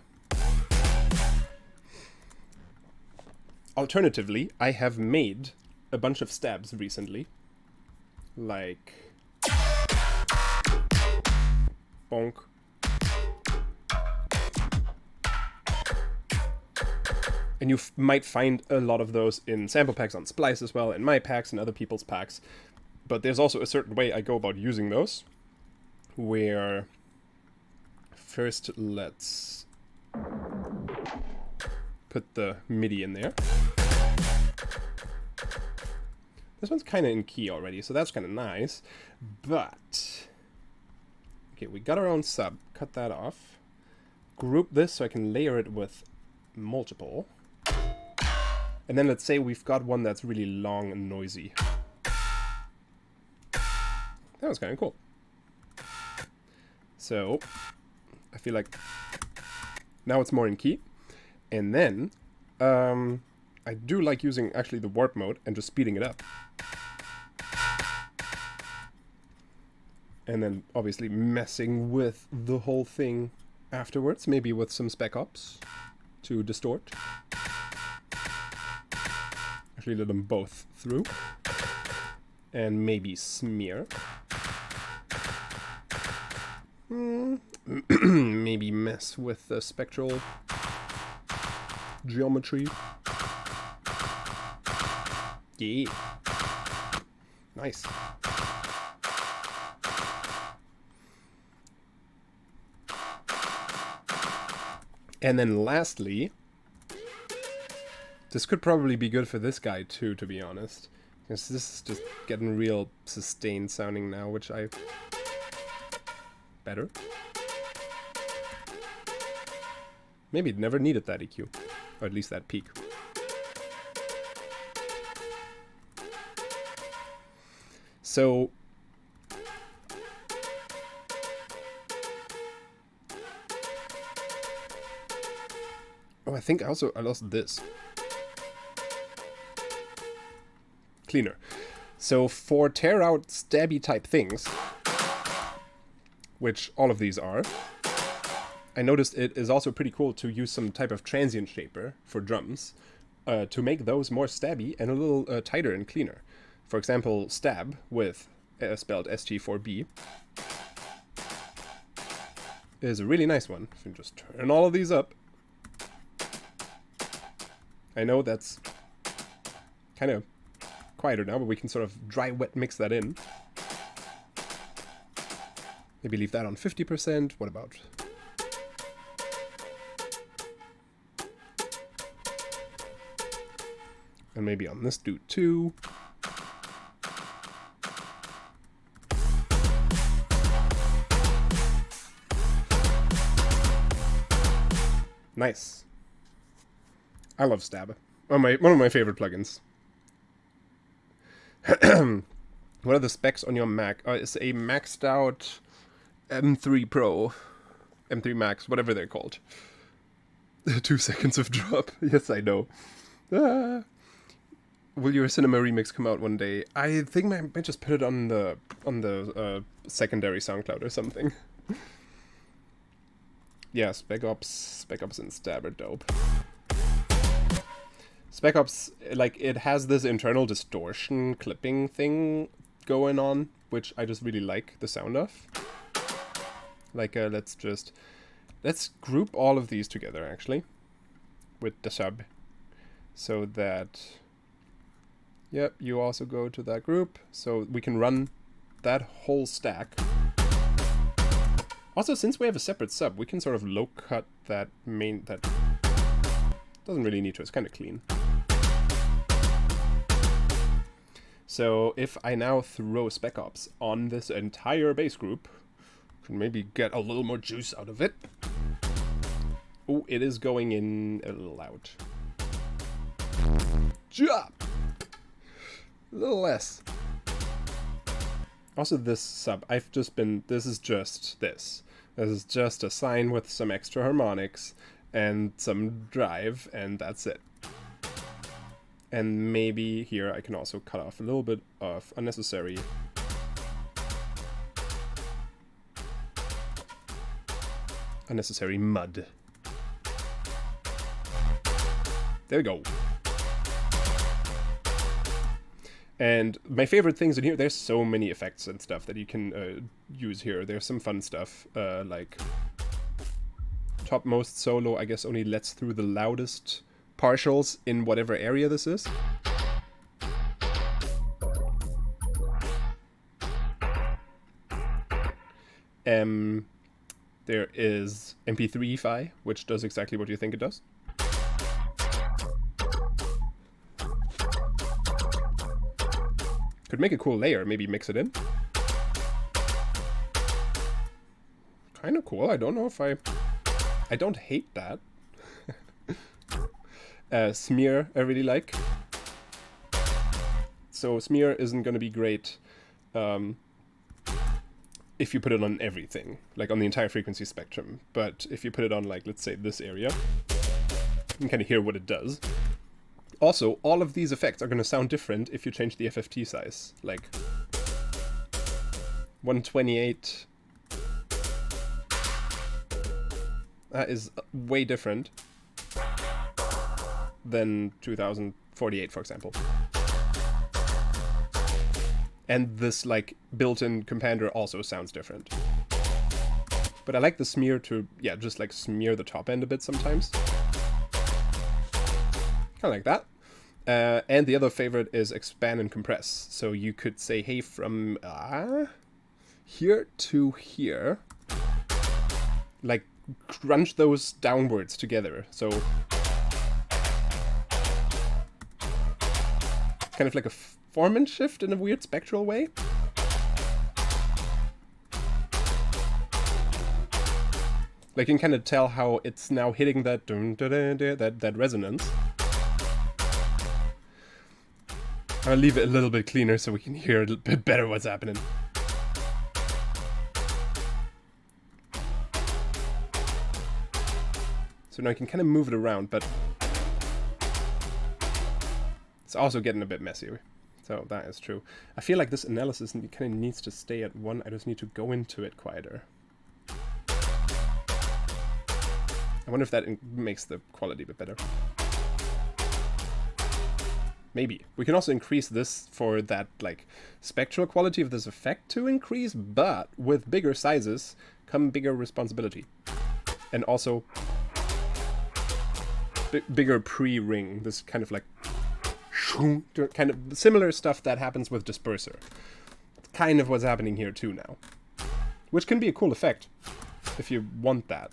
Alternatively, I have made a bunch of stabs recently. Like... bonk. And you might find a lot of those in sample packs on Splice as well, in my packs and other people's packs. But there's also a certain way I go about using those, where first let's put the MIDI in there. This one's kind of in key already, so that's kind of nice. But okay, we got our own sub. Cut that off. Group this so I can layer it with multiple. And then let's say we've got one that's really long and noisy. That was kind of cool. So I feel like now it's more in key. And then I do like using actually the warp mode and just speeding it up. And then obviously messing with the whole thing afterwards, maybe with some spec ops to distort. Actually let them both through. And maybe smear. Maybe mess with the spectral geometry. Yeah. Nice. And then lastly, this could probably be good for this guy too, to be honest. Because this is just getting real sustained sounding now, which I... Better? Maybe it never needed that EQ. Or at least that peak. So... Oh, I think I lost this. Cleaner. So for tear out stabby type things, which all of these are, I noticed it is also pretty cool to use some type of transient shaper for drums to make those more stabby and a little tighter and cleaner. For example, stab with spelled ST4B is a really nice one. If you just turn all of these up. I know that's kind of quieter now, but we can sort of dry wet mix that in. Maybe leave that on 50%. What about... And maybe on this dude too. Nice. I love Stab. One of my favorite plugins. What are the specs on your Mac? It's a maxed out M3 Pro, M3 Max, whatever they're called. 2 seconds of drop. Yes, I know. Will your cinema remix come out one day? I think I might just put it on the secondary SoundCloud or something. Yeah, Spec Ops and Stab are dope. Spec Ops, like, it has this internal distortion clipping thing going on, which I just really like the sound of. Like, let's group all of these together, actually, with the sub, so that, yep, you also go to that group, so we can run that whole stack. Also, since we have a separate sub, we can sort of low-cut that that doesn't really need to, it's kind of clean. So if I now throw Spec Ops on this entire bass group, can maybe get a little more juice out of it. Oh, it is going in a little out. Jump! A little less. Also this sub, this is just this. This is just a sine with some extra harmonics and some drive, and that's it. And maybe here I can also cut off a little bit of unnecessary mud. There we go. And my favorite things in here, there's so many effects and stuff that you can use here. There's some fun stuff, like topmost solo, I guess, only lets through the loudest partials in whatever area this is. There is MP3-Fi, which does exactly what you think it does. Could make a cool layer, maybe mix it in. Kind of cool, I don't know if I don't hate that. Smear, I really like. So smear isn't going to be great if you put it on everything, like on the entire frequency spectrum. But if you put it on, like, let's say this area, you can kind of hear what it does. Also, all of these effects are going to sound different if you change the FFT size. Like 128. That is way different than 2048, for example. And this, like, built-in compander also sounds different. But I like the smear to, yeah, just like smear the top end a bit sometimes. Kind of like that. And the other favorite is expand and compress. So you could say, hey, from here to here, like crunch those downwards together. So kind of like a form and shift in a weird spectral way. Like you can kind of tell how it's now hitting that that resonance. I'll leave it a little bit cleaner so we can hear a little bit better what's happening. So now I can kind of move it around, but it's also getting a bit messier. So that is true. I feel like this analysis kind of needs to stay at 1. I just need to go into it quieter. I wonder if that makes the quality a bit better. Maybe. We can also increase this for that, like, spectral quality of this effect to increase, but with bigger sizes come bigger responsibility. And also bigger pre-ring. This kind of like kind of similar stuff that happens with disperser. It's kind of what's happening here too now. Which can be a cool effect if you want that.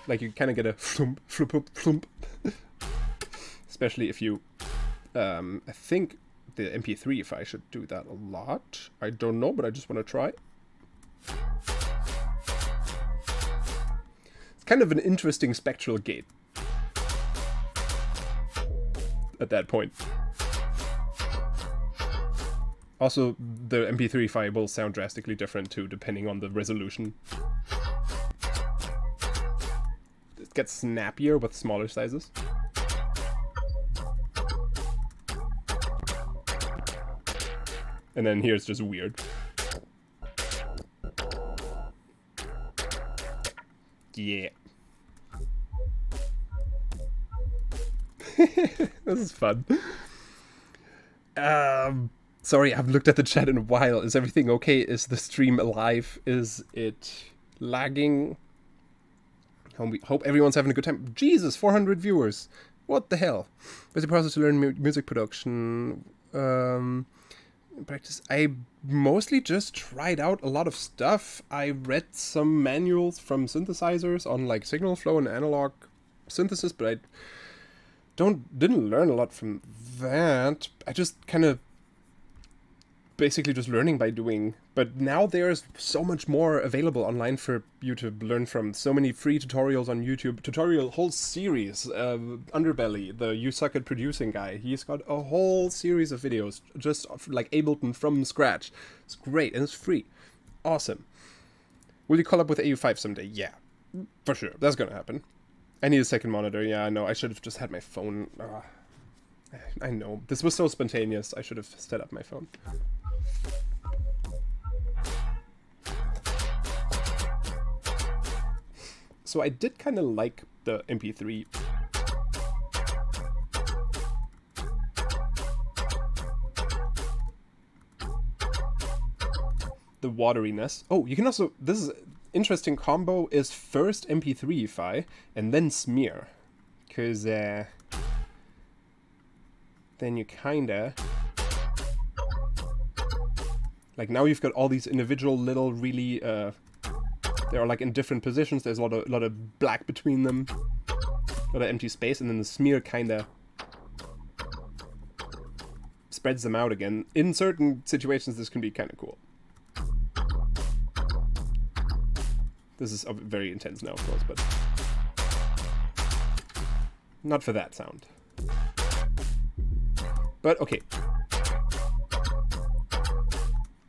Like you kind of get a flump, flump, flump. Especially if you, I think the MP3, if I should do that a lot. I don't know, but I just want to try. It's kind of an interesting spectral gate at that point. Also, the MP3 file will sound drastically different too, depending on the resolution. It gets snappier with smaller sizes. And then here's just weird. Yeah. This is fun. Sorry, I haven't looked at the chat in a while. Is everything okay? Is the stream alive? Is it lagging? Hope everyone's having a good time. Jesus, 400 viewers. What the hell? What's the process to learn music production? Practice. I mostly just tried out a lot of stuff. I read some manuals from synthesizers on like signal flow and analog synthesis, but I didn't learn a lot from that. I just kind of basically just learning by doing. But now there's so much more available online for you to learn from. So many free tutorials on YouTube. Whole series. Underbelly, the You Suck at Producing guy. He's got a whole series of videos just like Ableton from scratch. It's great and it's free. Awesome. Will you collab with AU5 someday? Yeah, for sure. That's gonna happen. I need a second monitor. Yeah, I know. I should have just had my phone. I know. This was so spontaneous. I should have set up my phone. So I did kind of like the MP3. The wateriness. Oh, you can also, this is interesting combo, is first MP3ify and then smear. Because then you kinda, like now you've got all these individual little really, they are like in different positions. There's a lot of black between them, a lot of empty space, and then the smear kinda spreads them out again. In certain situations, this can be kind of cool. This is very intense now, of course, but not for that sound. But okay.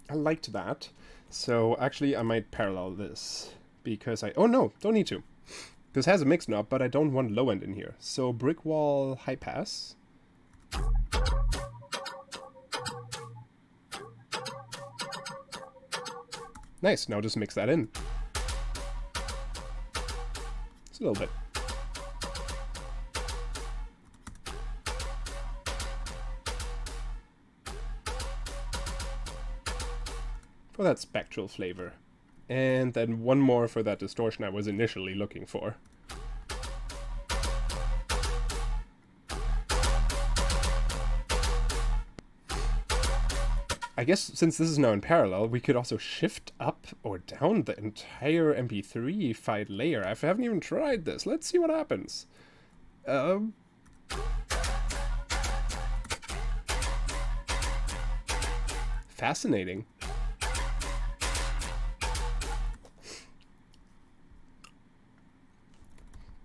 I liked that. So actually I might parallel this because oh no, don't need to. This has a mix knob, but I don't want low end in here. So brick wall high pass. Nice, now just mix that in. Just a little bit. For that spectral flavor. And then one more for that distortion I was initially looking for. I guess since this is now in parallel, we could also shift up or down the entire MP3 file layer. I haven't even tried this. Let's see what happens. Fascinating.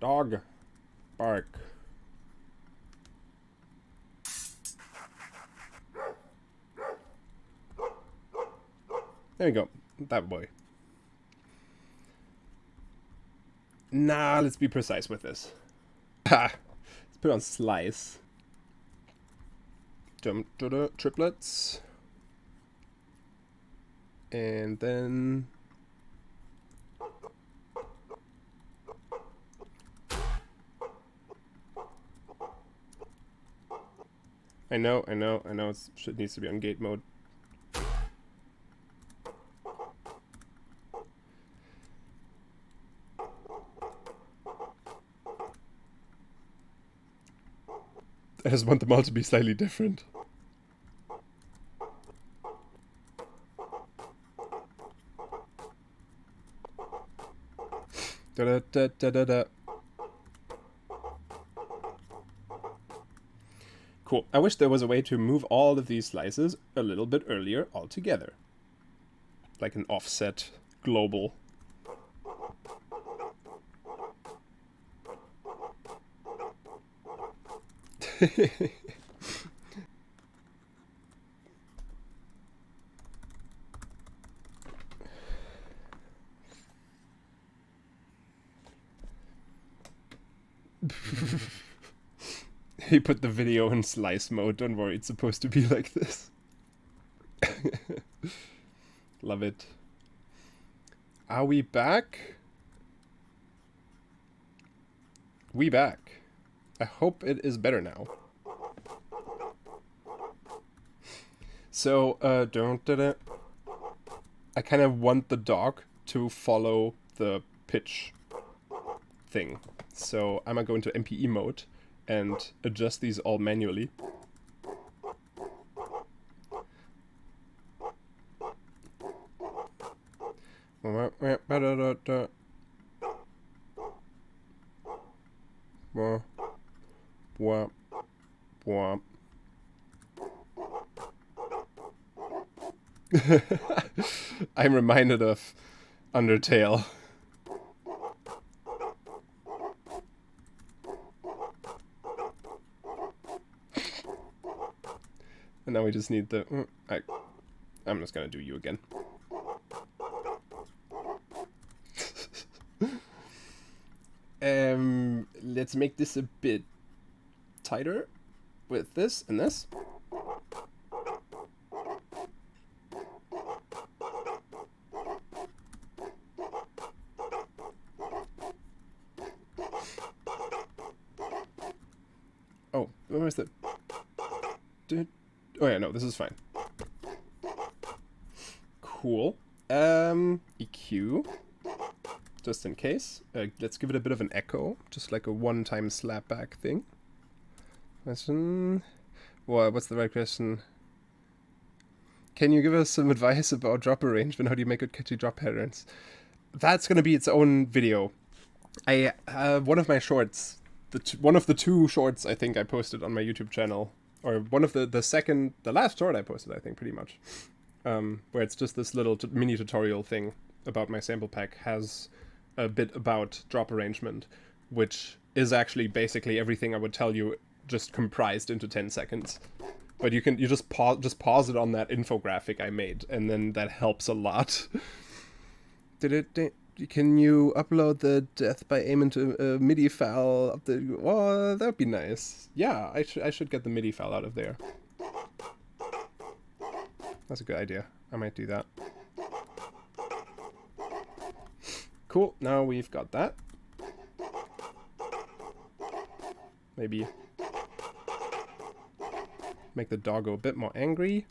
Dog. Bark. There you go. That boy. Nah, let's be precise with this. Ha! Let's put on slice. Triplets. And then... I know, it needs to be on gate mode. I just want them all to be slightly different. Da-da-da-da-da-da. Cool. I wish there was a way to move all of these slices a little bit earlier altogether. Like an offset global. He put the video in slice mode. Don't worry, it's supposed to be like this. Love it. Are we back? We back. I hope it is better now. So, I kind of want the dog to follow the pitch thing. So I'm gonna go into MPE mode and adjust these all manually. I'm reminded of Undertale. And now we just need the... I'm just gonna do you again. Let's make this a bit tighter with this and this. Oh, where is the... Oh yeah, no, this is fine. Cool. EQ. Just in case. Let's give it a bit of an echo. Just like a one-time slapback thing. Question. Well, what's the right question? Can you give us some advice about drop arrangement? How do you make good catchy drop patterns? That's gonna be its own video. One of my shorts, one of the two shorts I think I posted on my YouTube channel, or one of the last short I posted, I think, pretty much, where it's just this little mini tutorial thing about my sample pack, has a bit about drop arrangement, which is actually basically everything I would tell you, just comprised into 10 seconds. But you just pause it on that infographic I made, and then that helps a lot. Can you upload the death by aim into a MIDI file of the... Oh, that would be nice. Yeah, I should get the MIDI file out of there. That's a good idea. I might do that. Cool, now we've got that. Maybe make the doggo a bit more angry.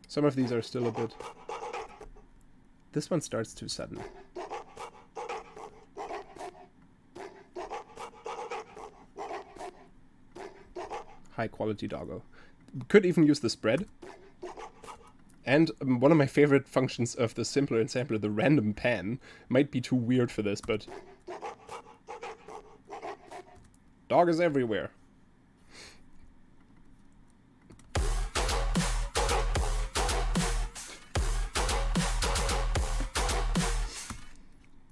Some of these are still a bit... This one starts too sudden. High quality doggo. Could even use the spread. And one of my favorite functions of the simpler and sampler, the random pan, might be too weird for this, but dog is everywhere.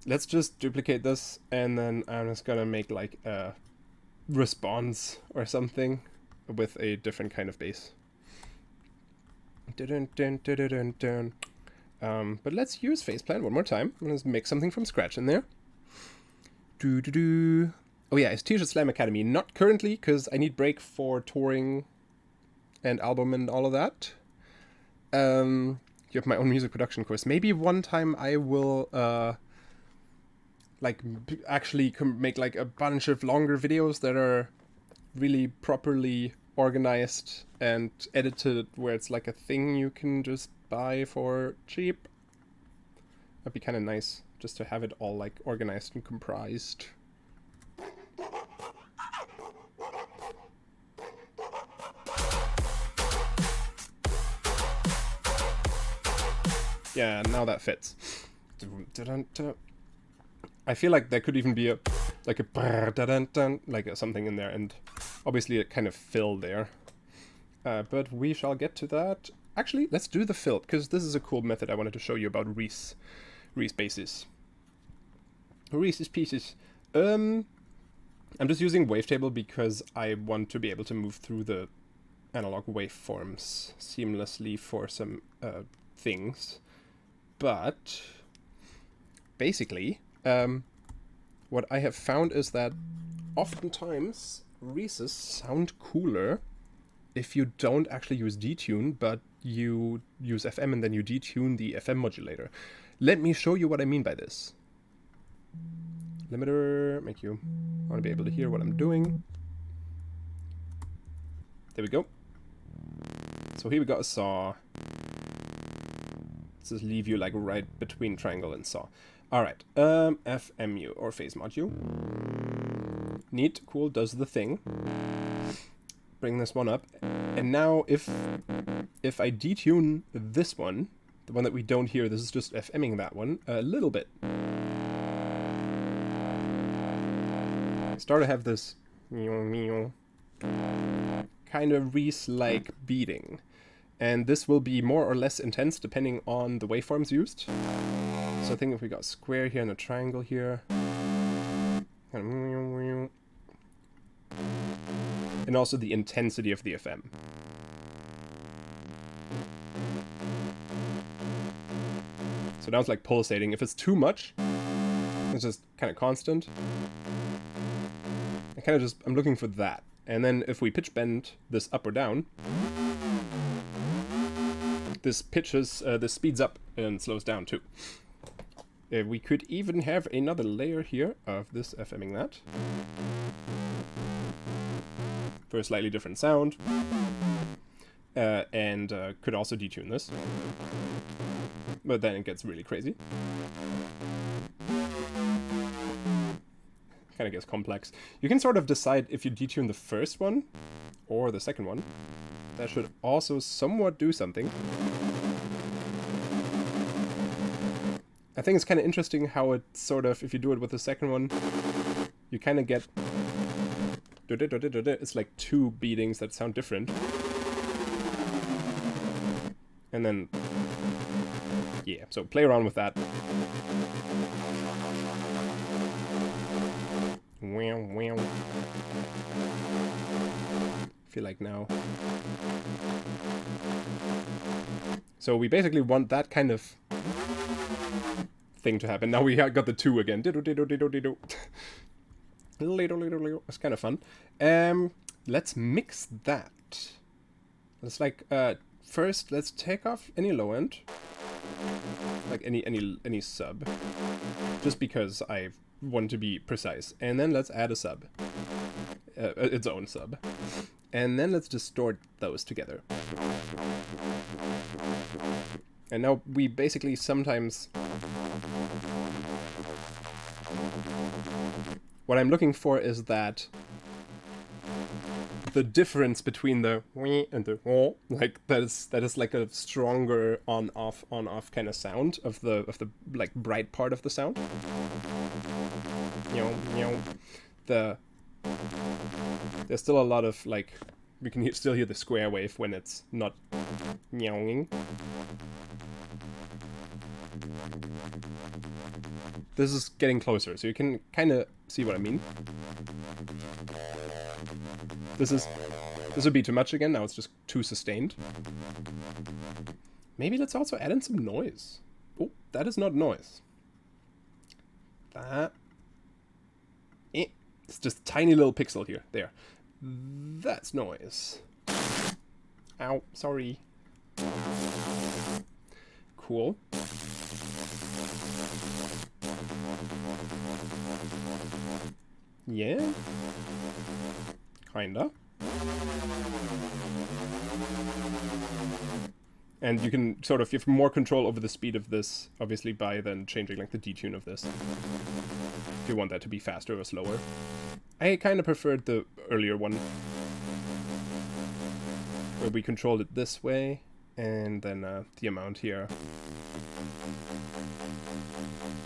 Let's just duplicate this, and then I'm just gonna make like a response or something with a different kind of bass. But let's use faceplant one more time. I'm gonna make something from scratch in there. Oh yeah, it's T-shirt Slam Academy. Not currently, because I need break for touring and album and all of that. You have my own music production course. Maybe one time I will like actually make like a bunch of longer videos that are really properly organized and edited, where it's like a thing you can just buy for cheap. That'd be kind of nice, just to have it all like organized and comprised. Yeah, now that fits. I feel like there could even be a like something in there, and obviously it kind of fill there. But we shall get to that. Actually, let's do the fill, because this is a cool method I wanted to show you about Reese bases. Reese's pieces. I'm just using wavetable because I want to be able to move through the analog waveforms seamlessly for some things. But basically, what I have found is that oftentimes Reese's sound cooler if you don't actually use detune, but you use FM and then you detune the FM modulator. Let me show you what I mean by this. Limiter, make you want to be able to hear what I'm doing. There we go. So here we got a saw. Let's just leave you like right between triangle and saw. Alright, FMU or phase module. Neat, cool, does the thing. Bring this one up. And now if I detune this one, the one that we don't hear, this is just FMing that one a little bit. Start to have this kind of Reese-like beating. And this will be more or less intense depending on the waveforms used. So I think if we got a square here and a triangle here. And also the intensity of the FM. So now it's like pulsating. If it's too much, it's just kind of constant. I'm looking for that. And then if we pitch bend this up or down, this speeds up and slows down too. We could even have another layer here of this FMing that for a slightly different sound, and could also detune this, but then it gets really crazy. Kind of gets complex. You can sort of decide if you detune the first one or the second one. That should also somewhat do something. I think it's kind of interesting how it sort of, if you do it with the second one, you kind of get... It's like two beatings that sound different. And then... yeah, so play around with that. Feel like now. So we basically want that kind of thing to happen. Now we got the two again. It's kind of fun. Let's mix that. Let's like first let's take off any low end, like any sub, just because I want to be precise. And then let's add a sub, its own sub, and then let's distort those together. And now we basically sometimes... What I'm looking for is that the difference between the wee and the oh, like that is like a stronger on off kind of sound of the like bright part of the sound. There's still a lot of like we can still hear the square wave when it's not meowing. This is getting closer, so you can kind of see what I mean. This would be too much again. Now it's just too sustained. Maybe let's also add in some noise. Oh, that is not noise. That. It's just a tiny little pixel here. There. That's noise. Ow, sorry. Cool. Yeah. Kinda. And you can sort of, you have more control over the speed of this, obviously, by then changing like the detune of this. If you want that to be faster or slower. I kind of preferred the earlier one, where we controlled it this way, and then the amount here.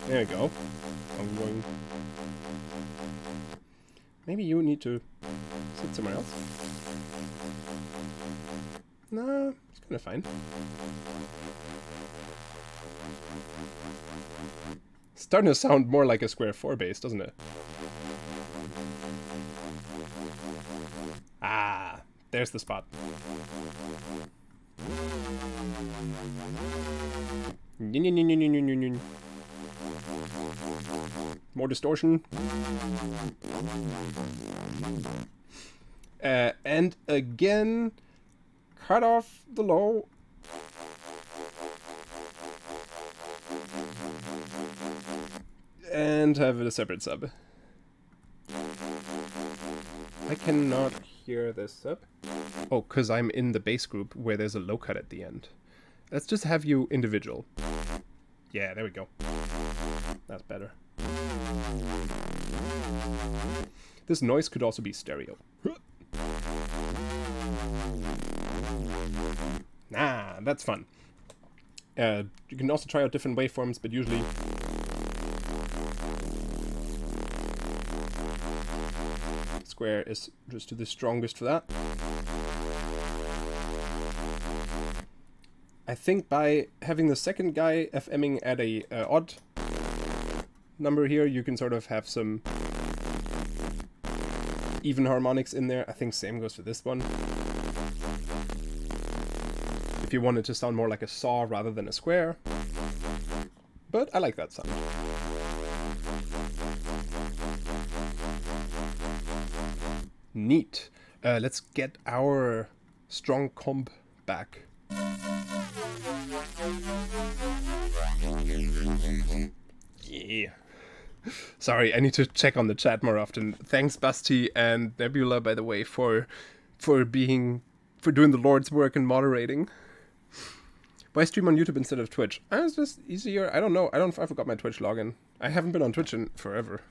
There we go. Maybe you need to sit somewhere else. No, it's kind of fine. It's starting to sound more like a square 4 bass, doesn't it? Ah, there's the spot. More distortion. And again, cut off the low. And have it a separate sub. I cannot hear this sub. Oh, because I'm in the bass group where there's a low cut at the end. Let's just have you individual. Yeah, there we go. That's better. This noise could also be stereo. Nah, that's fun. You can also try out different waveforms, but usually square is just the strongest for that. I think by having the second guy FMing at a odd number here, you can sort of have some even harmonics in there. I think same goes for this one. If you want it to sound more like a saw rather than a square. But I like that sound. Neat. Let's get our strong comp back. Yeah. Sorry, I need to check on the chat more often. Thanks, Basti and Nebula, by the way, for doing the Lord's work and moderating. Why stream on YouTube instead of Twitch? It's just easier. I don't know. I forgot my Twitch login. I haven't been on Twitch in forever.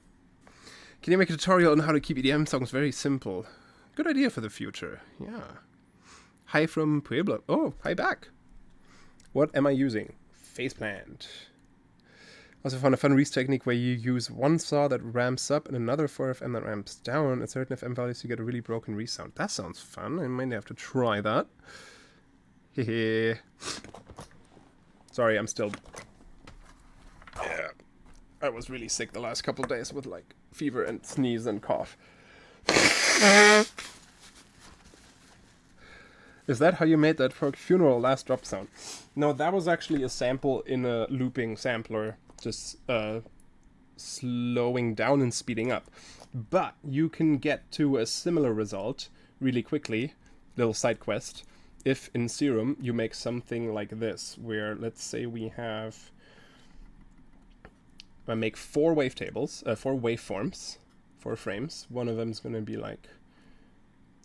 Can you make a tutorial on how to keep EDM songs very simple? Good idea for the future. Yeah. Hi from Pueblo. Oh, hi back. What am I using? Faceplant. Also found a fun Reese technique where you use one saw that ramps up and another 4FM that ramps down at certain FM values to get a really broken Reese sound. That sounds fun. I might have to try that. Hehe. Sorry, I'm still... Yeah. I was really sick the last couple of days with like fever and sneeze and cough. Is that how you made that for funeral last drop sound? No, that was actually a sample in a looping sampler, just slowing down and speeding up. But you can get to a similar result really quickly, little side quest, if in Serum you make something like this, where let's say we have... I make 4 wavetables, 4 waveforms, 4 frames. One of them's gonna be like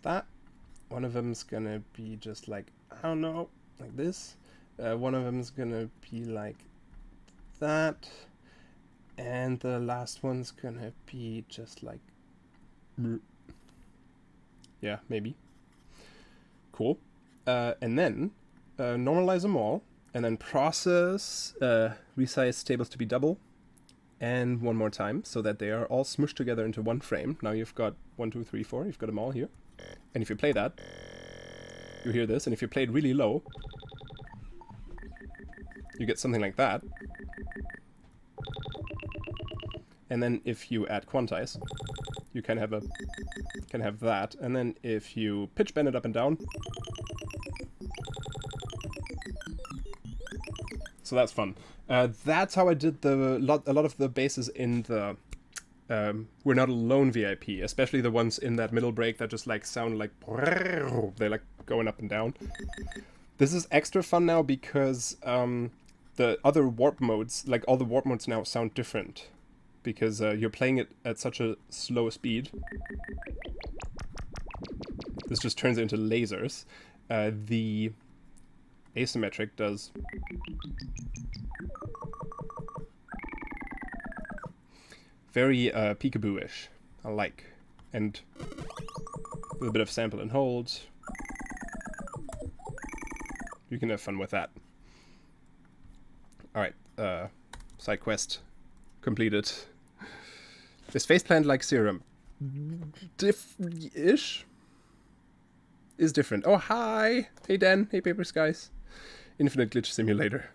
that. One of them's gonna be just like, I don't know, like this. One of them is gonna be like that, and the last one's gonna be just like, yeah, maybe. Cool. And then normalize them all, and then process resize tables to be double, and one more time, so that they are all smushed together into one frame. Now you've got 1, 2, 3, 4. You've got them all here. And if you play that, you hear this, and if you play it really low, you get something like that. And then if you add quantize, you can have that. And then if you pitch bend it up and down, so that's fun. That's how I did a lot of the basses in the We're Not Alone VIP, especially the ones in that middle break that just like sound like they're like going up and down. This is extra fun now because the other warp modes, like all the warp modes now sound different because you're playing it at such a slow speed. This just turns into lasers. The asymmetric does very peekaboo-ish, I like, and with a bit of sample and hold, you can have fun with that. Alright, side quest completed. Is faceplant like serum? Ish? Is different. Oh, hi! Hey Dan, hey Paper Skies. Infinite Glitch Simulator.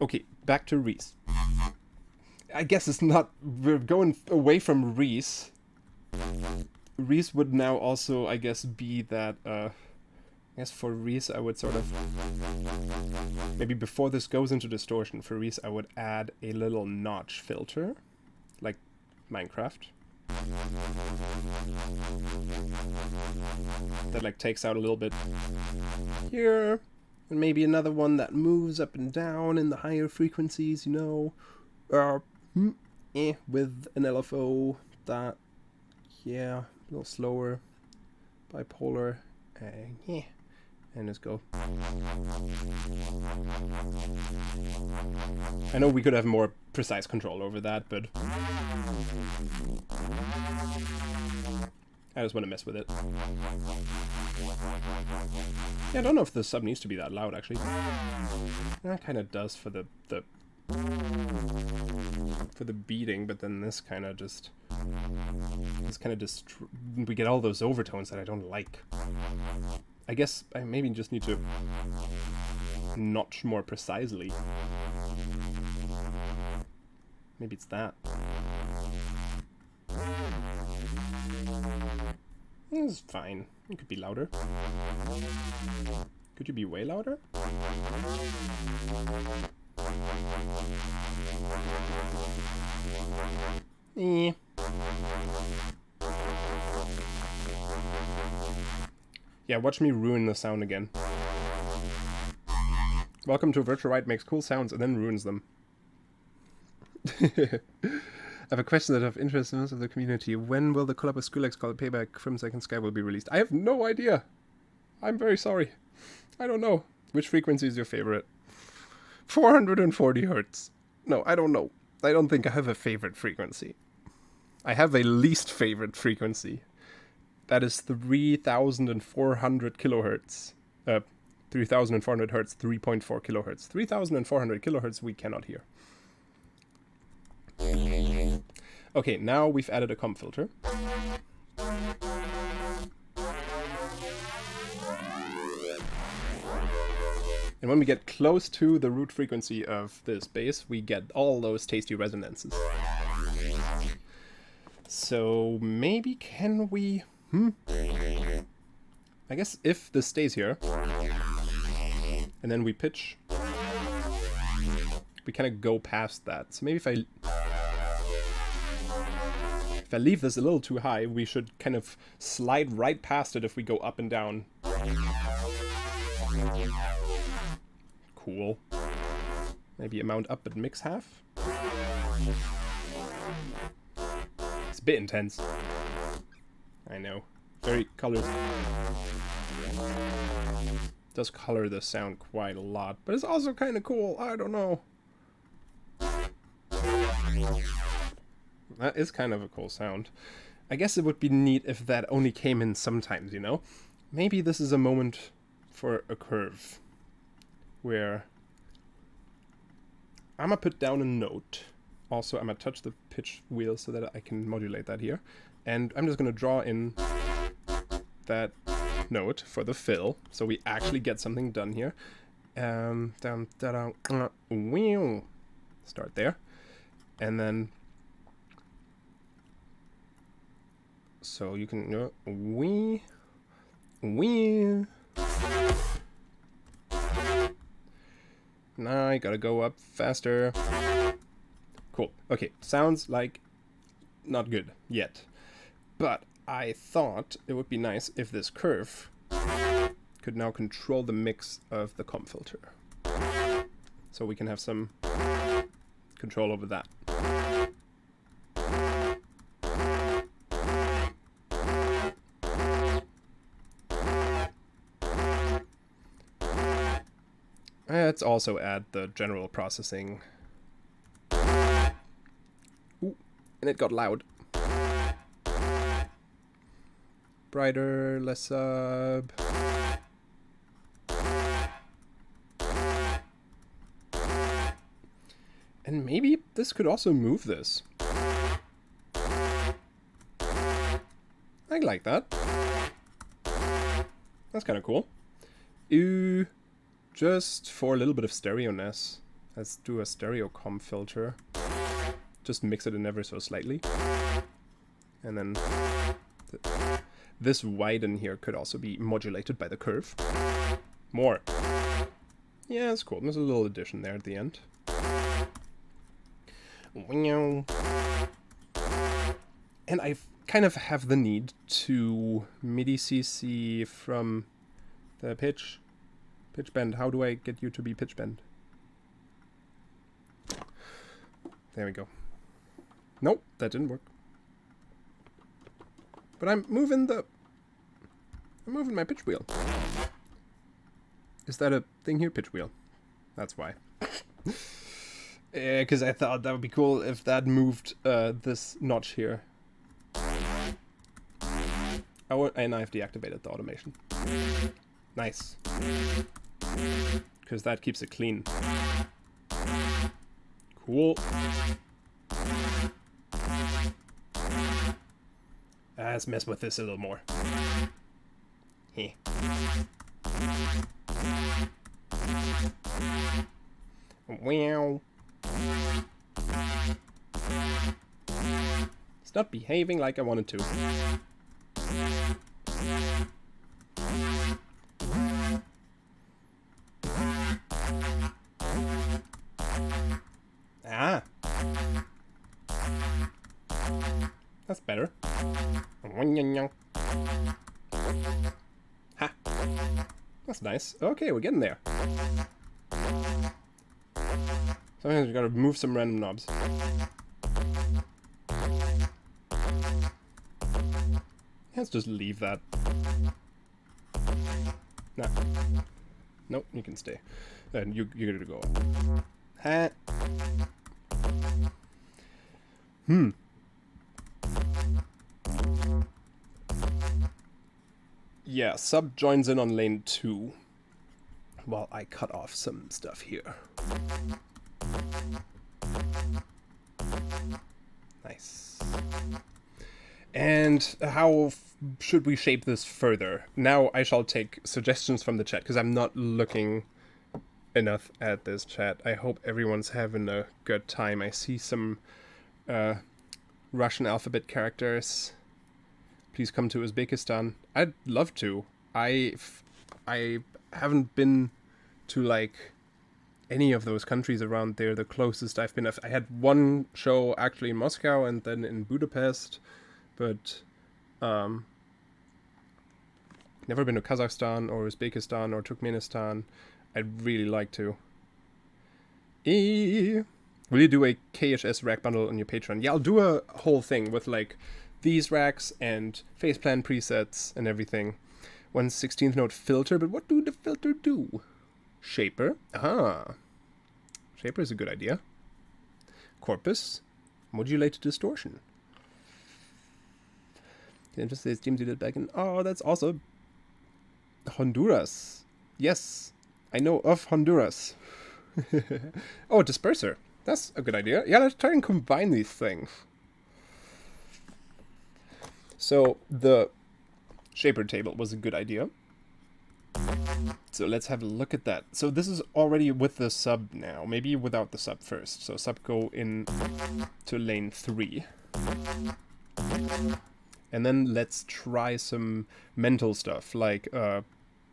Okay, back to Reese. I guess it's not... We're going away from Reese. Reese would now also, I guess, be that... I guess for Reese I would sort of... Maybe before this goes into distortion, for Reese I would add a little notch filter. Like Minecraft. That like takes out a little bit here. And maybe another one that moves up and down in the higher frequencies, you know. With an LFO that, yeah, a little slower. Bipolar. Yeah. And let's go. I know we could have more precise control over that, but I just want to mess with it. Yeah, I don't know if the sub needs to be that loud, actually. That kind of does for the beating, but then this kind of just... we get all those overtones that I don't like. I guess I maybe just need to notch more precisely. Maybe it's that. It's fine. It could be louder. Could you be way louder? Eh. Yeah, watch me ruin the sound again. Welcome to Virtual Riot makes cool sounds and then ruins them. I have a question that of interest in most of the community. When will the collab with Skrillex called Payback from Second Sky will be released? I have no idea. I'm very sorry. I don't know. Which frequency is your favorite? 440 hertz. No, I don't know. I don't think I have a favorite frequency. I have a least favorite frequency. That is 3,400 kilohertz. 3,400 hertz, 3.4 kilohertz. 3,400 kilohertz we cannot hear. Okay, now we've added a comp filter. And when we get close to the root frequency of this bass, we get all those tasty resonances. So maybe can we... I guess if this stays here, and then we pitch, we kind of go past that. So maybe if I leave this a little too high, we should kind of slide right past it if we go up and down. Cool. Maybe amount up but mix half? It's a bit intense. I know. very colors. Does color the sound quite a lot, but it's also kind of cool. I don't know. That is kind of a cool sound. I guess it would be neat if that only came in sometimes, you know? Maybe this is a moment for a curve where I'm gonna put down a note. Also, I'm gonna touch the pitch wheel so that I can modulate that here. And I'm just gonna draw in that note for the fill, so we actually get something done here. Start there. And then so you can now I gotta go up faster. Cool. Okay, sounds like not good yet, but I thought it would be nice if this curve could now control the mix of the comp filter, so we can have some control over that. Let's also add the general processing. Ooh, and it got loud. Brighter, less sub. And maybe this could also move this. I like that. That's kind of cool. Ooh. Just for a little bit of stereo-ness, let's do a stereo comp filter. Just mix it in ever so slightly. And then this widen here could also be modulated by the curve. More. Yeah, that's cool. There's a little addition there at the end. And I kind of have the need to MIDI CC from the pitch bend. How do I get you to be pitch bend? There we go. Nope, that didn't work. But I'm moving my pitch wheel. Is that a thing here? Pitch wheel. That's why. Because I thought that would be cool if that moved this notch here. Oh, and I've deactivated the automation. Nice. Because that keeps it clean. Cool. Let's mess with this a little more. Hey. Wow. It's not behaving like I wanted to. Ah. That's better. Ha. That's nice. Okay, we're getting there. Sometimes you gotta move some random knobs. Let's just leave that. Nah. Nope, you can stay. And you're gonna go up. Ha. Yeah, sub joins in on lane 2 while I cut off some stuff here. Nice. And how should we shape this further? Now I shall take suggestions from the chat, because I'm not looking enough at this chat. I hope everyone's having a good time. I see some Russian alphabet characters. Please come to Uzbekistan. I'd love to. I haven't been to like any of those countries around there. The closest I've been, I had one show actually in Moscow and then in Budapest, but never been to Kazakhstan or Uzbekistan or Turkmenistan. I'd really like to. Will you do a KHS rack bundle on your Patreon? Yeah, I'll do a whole thing with like these racks and faceplan presets and everything. 1/16th note filter, but what do the filter do? Shaper. Ah. Shaper is a good idea. Corpus. Modulated distortion. The interface team did it back in. Oh, that's awesome. Honduras. Yes. I know of Honduras. Oh, disperser. That's a good idea. Yeah, let's try and combine these things. So the shaper table was a good idea. So let's have a look at that. So this is already with the sub now. Maybe without the sub first. So sub go in to lane 3. And then let's try some mental stuff, like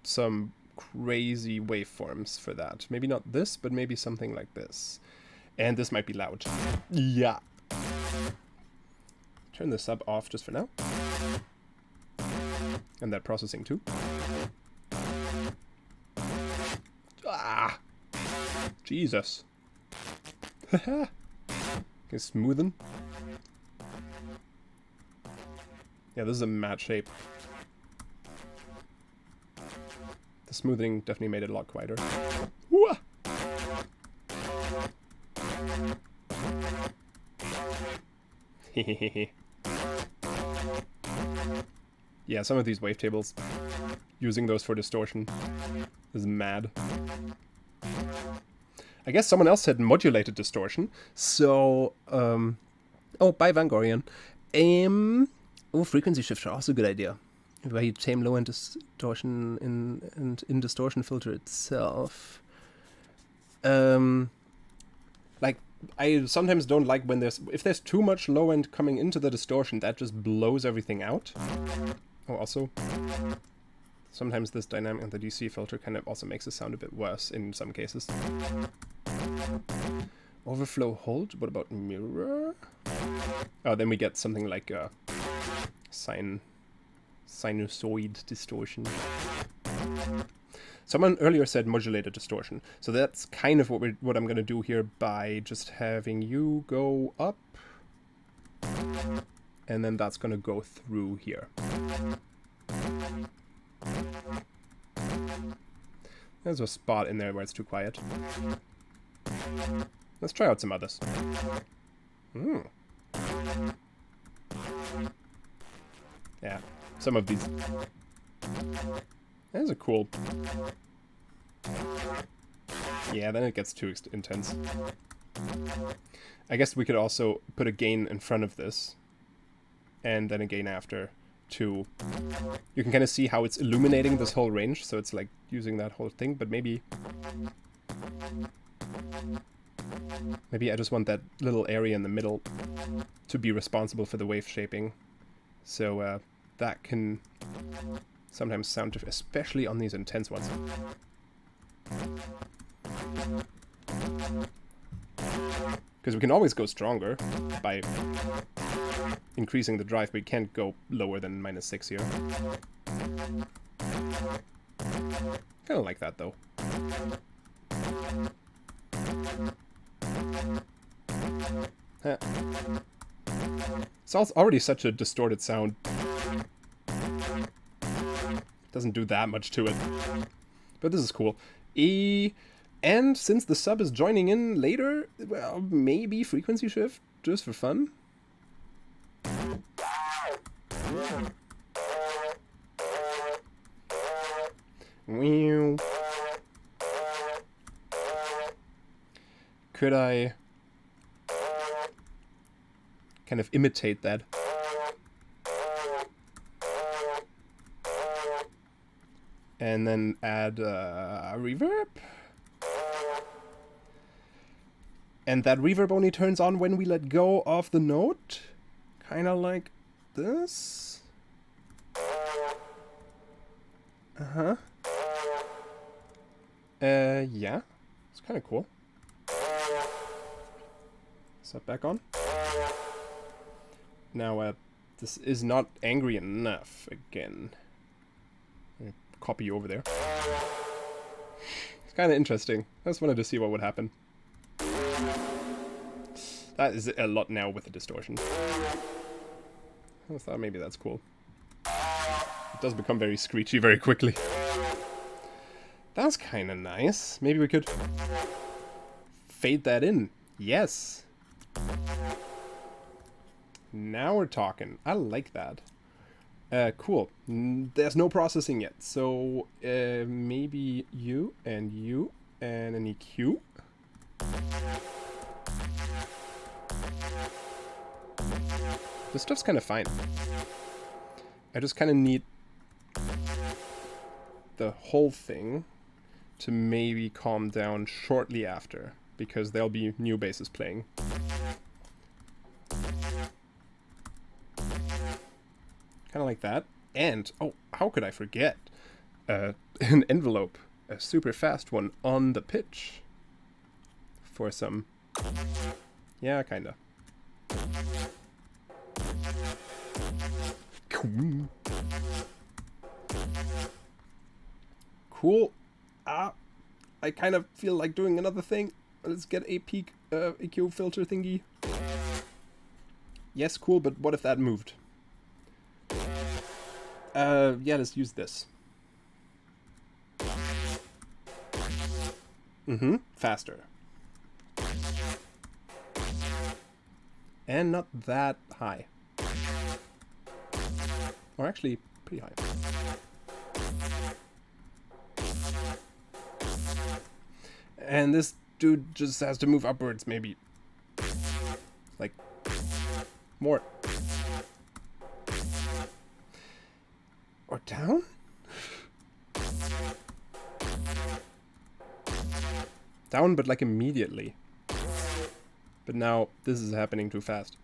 some crazy waveforms for that. Maybe not this, but maybe something like this. And this might be loud. Yeah. Turn the sub off just for now. And that processing too. Ah! Jesus. Okay, smoothen. Yeah, this is a matte shape. The smoothing definitely made it a lot quieter. Whoa! Yeah, some of these wavetables, using those for distortion, is mad. I guess someone else said modulated distortion, so, oh, bye Vangorian. Oh, frequency shifter, also a good idea. Where you tame low-end distortion in distortion filter itself. Like, I sometimes don't like when if there's too much low-end coming into the distortion, that just blows everything out. Oh, also, sometimes this dynamic and the DC filter kind of also makes the sound a bit worse in some cases. Overflow hold, what about mirror? Oh, then we get something like sinusoid distortion. Someone earlier said modulated distortion, so that's kind of what I'm gonna do here by just having you go up, and then that's gonna go through here. There's a spot in there where it's too quiet. Let's try out some others. Yeah, some of these. Those are cool. Yeah, then it gets too intense. I guess we could also put a gain in front of this, and then a gain after, to... You can kind of see how it's illuminating this whole range, so it's like using that whole thing, but maybe... Maybe I just want that little area in the middle to be responsible for the wave shaping. So that can sometimes sound different, especially on these intense ones. Because we can always go stronger by increasing the drive, but we can't go lower than -6 here. Kind of like that though. It's already such a distorted sound. Doesn't do that much to it. But this is cool. And since the sub is joining in later, well, maybe frequency shift, just for fun. Could I kind of imitate that? And then add reverb. And that reverb only turns on when we let go of the note. Kind of like this. Yeah. It's kind of cool. Set back on. Now, this is not angry enough again. Copy you over there. It's kind of interesting. I just wanted to see what would happen. That is a lot now with the distortion. I thought maybe that's cool. It does become very screechy very quickly. That's kind of nice. Maybe we could fade that in. Yes. Now we're talking. I like that. Cool. There's no processing yet. So maybe you and an EQ. This stuff's kind of fine. I just kind of need the whole thing to maybe calm down shortly after, because there'll be new basses playing. Kind of like that. And, oh, how could I forget? An envelope, a super fast one on the pitch. For some... Yeah, kinda. Cool. I kind of feel like doing another thing. Let's get a peak EQ filter thingy. Yes, cool, but what if that moved? Yeah, let's use this. Faster. And not that high. Or actually, pretty high. And this dude just has to move upwards, maybe. Like, more. Or down? Down, but like immediately. But now, this is happening too fast.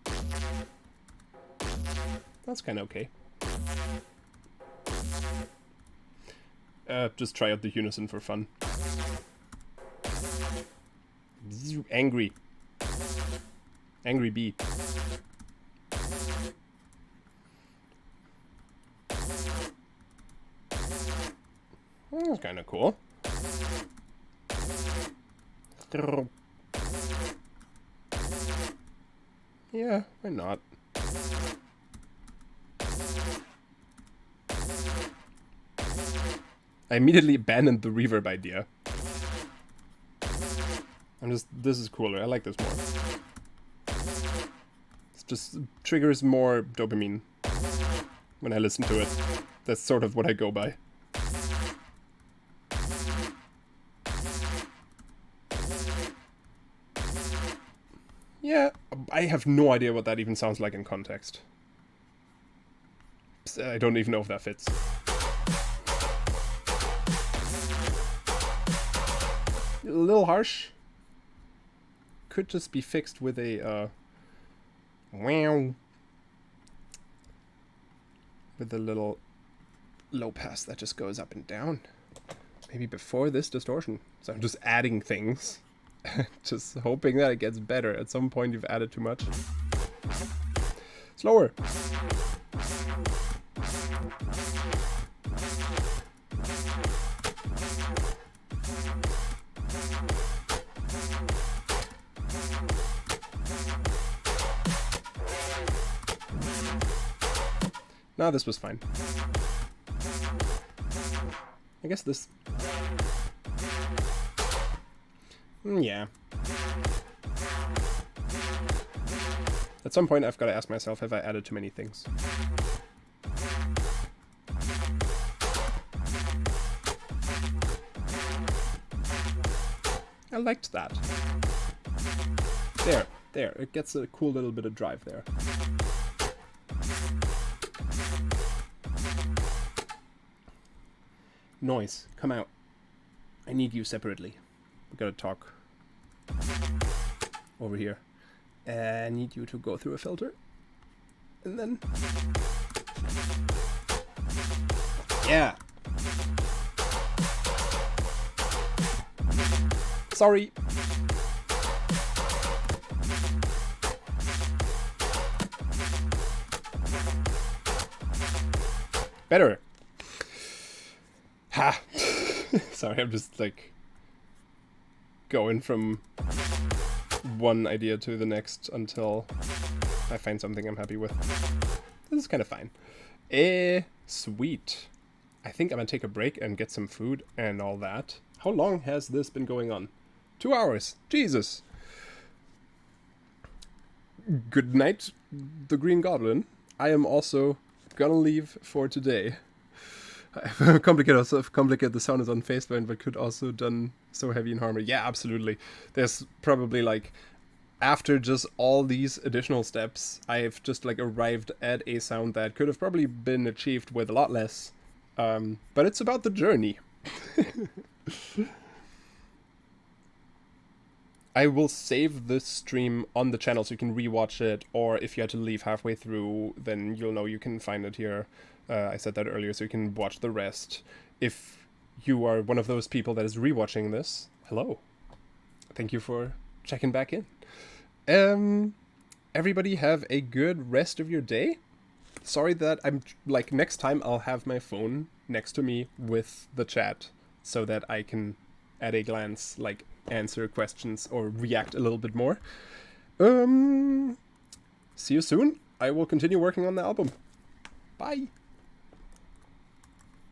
That's kind of okay. Just try out the unison for fun. Angry. Angry bee. That's kind of cool. Yeah, why not? I immediately abandoned the reverb idea. This is cooler. I like this more. It just triggers more dopamine when I listen to it. That's sort of what I go by. Yeah, I have no idea what that even sounds like in context. I don't even know if that fits. A little harsh. Could just be fixed with a wow, with a little low pass that just goes up and down. Maybe before this distortion. So I'm just adding things. Just hoping that it gets better. At some point you've added too much. Slower. No, this was fine. I guess this... yeah. At some point I've got to ask myself, have I added too many things? I liked that. There. It gets a cool little bit of drive there. Noise, come out. I need you separately. We gotta talk. Over here. I need you to go through a filter. And then... yeah! Sorry! Better! Ha! Sorry, I'm just like going from one idea to the next until I find something I'm happy with. This is kind of fine. Sweet. I think I'm gonna take a break and get some food and all that. How long has this been going on? 2 hours. Jesus. Good night, the Green Goblin. I am also gonna leave for today. Complicated the sound is on Facebook, but could also done so heavy in harmony. Yeah, absolutely. There's probably like, after just all these additional steps, I've just like arrived at a sound that could have probably been achieved with a lot less. But it's about the journey. I will save this stream on the channel so you can rewatch it, or if you had to leave halfway through, then you'll know you can find it here. I said that earlier, so you can watch the rest. If you are one of those people that is rewatching this, hello. Thank you for checking back in. Everybody have a good rest of your day. Sorry that I'm, like, next time I'll have my phone next to me with the chat so that I can, at a glance, like, answer questions or react a little bit more. See you soon. I will continue working on the album. Bye.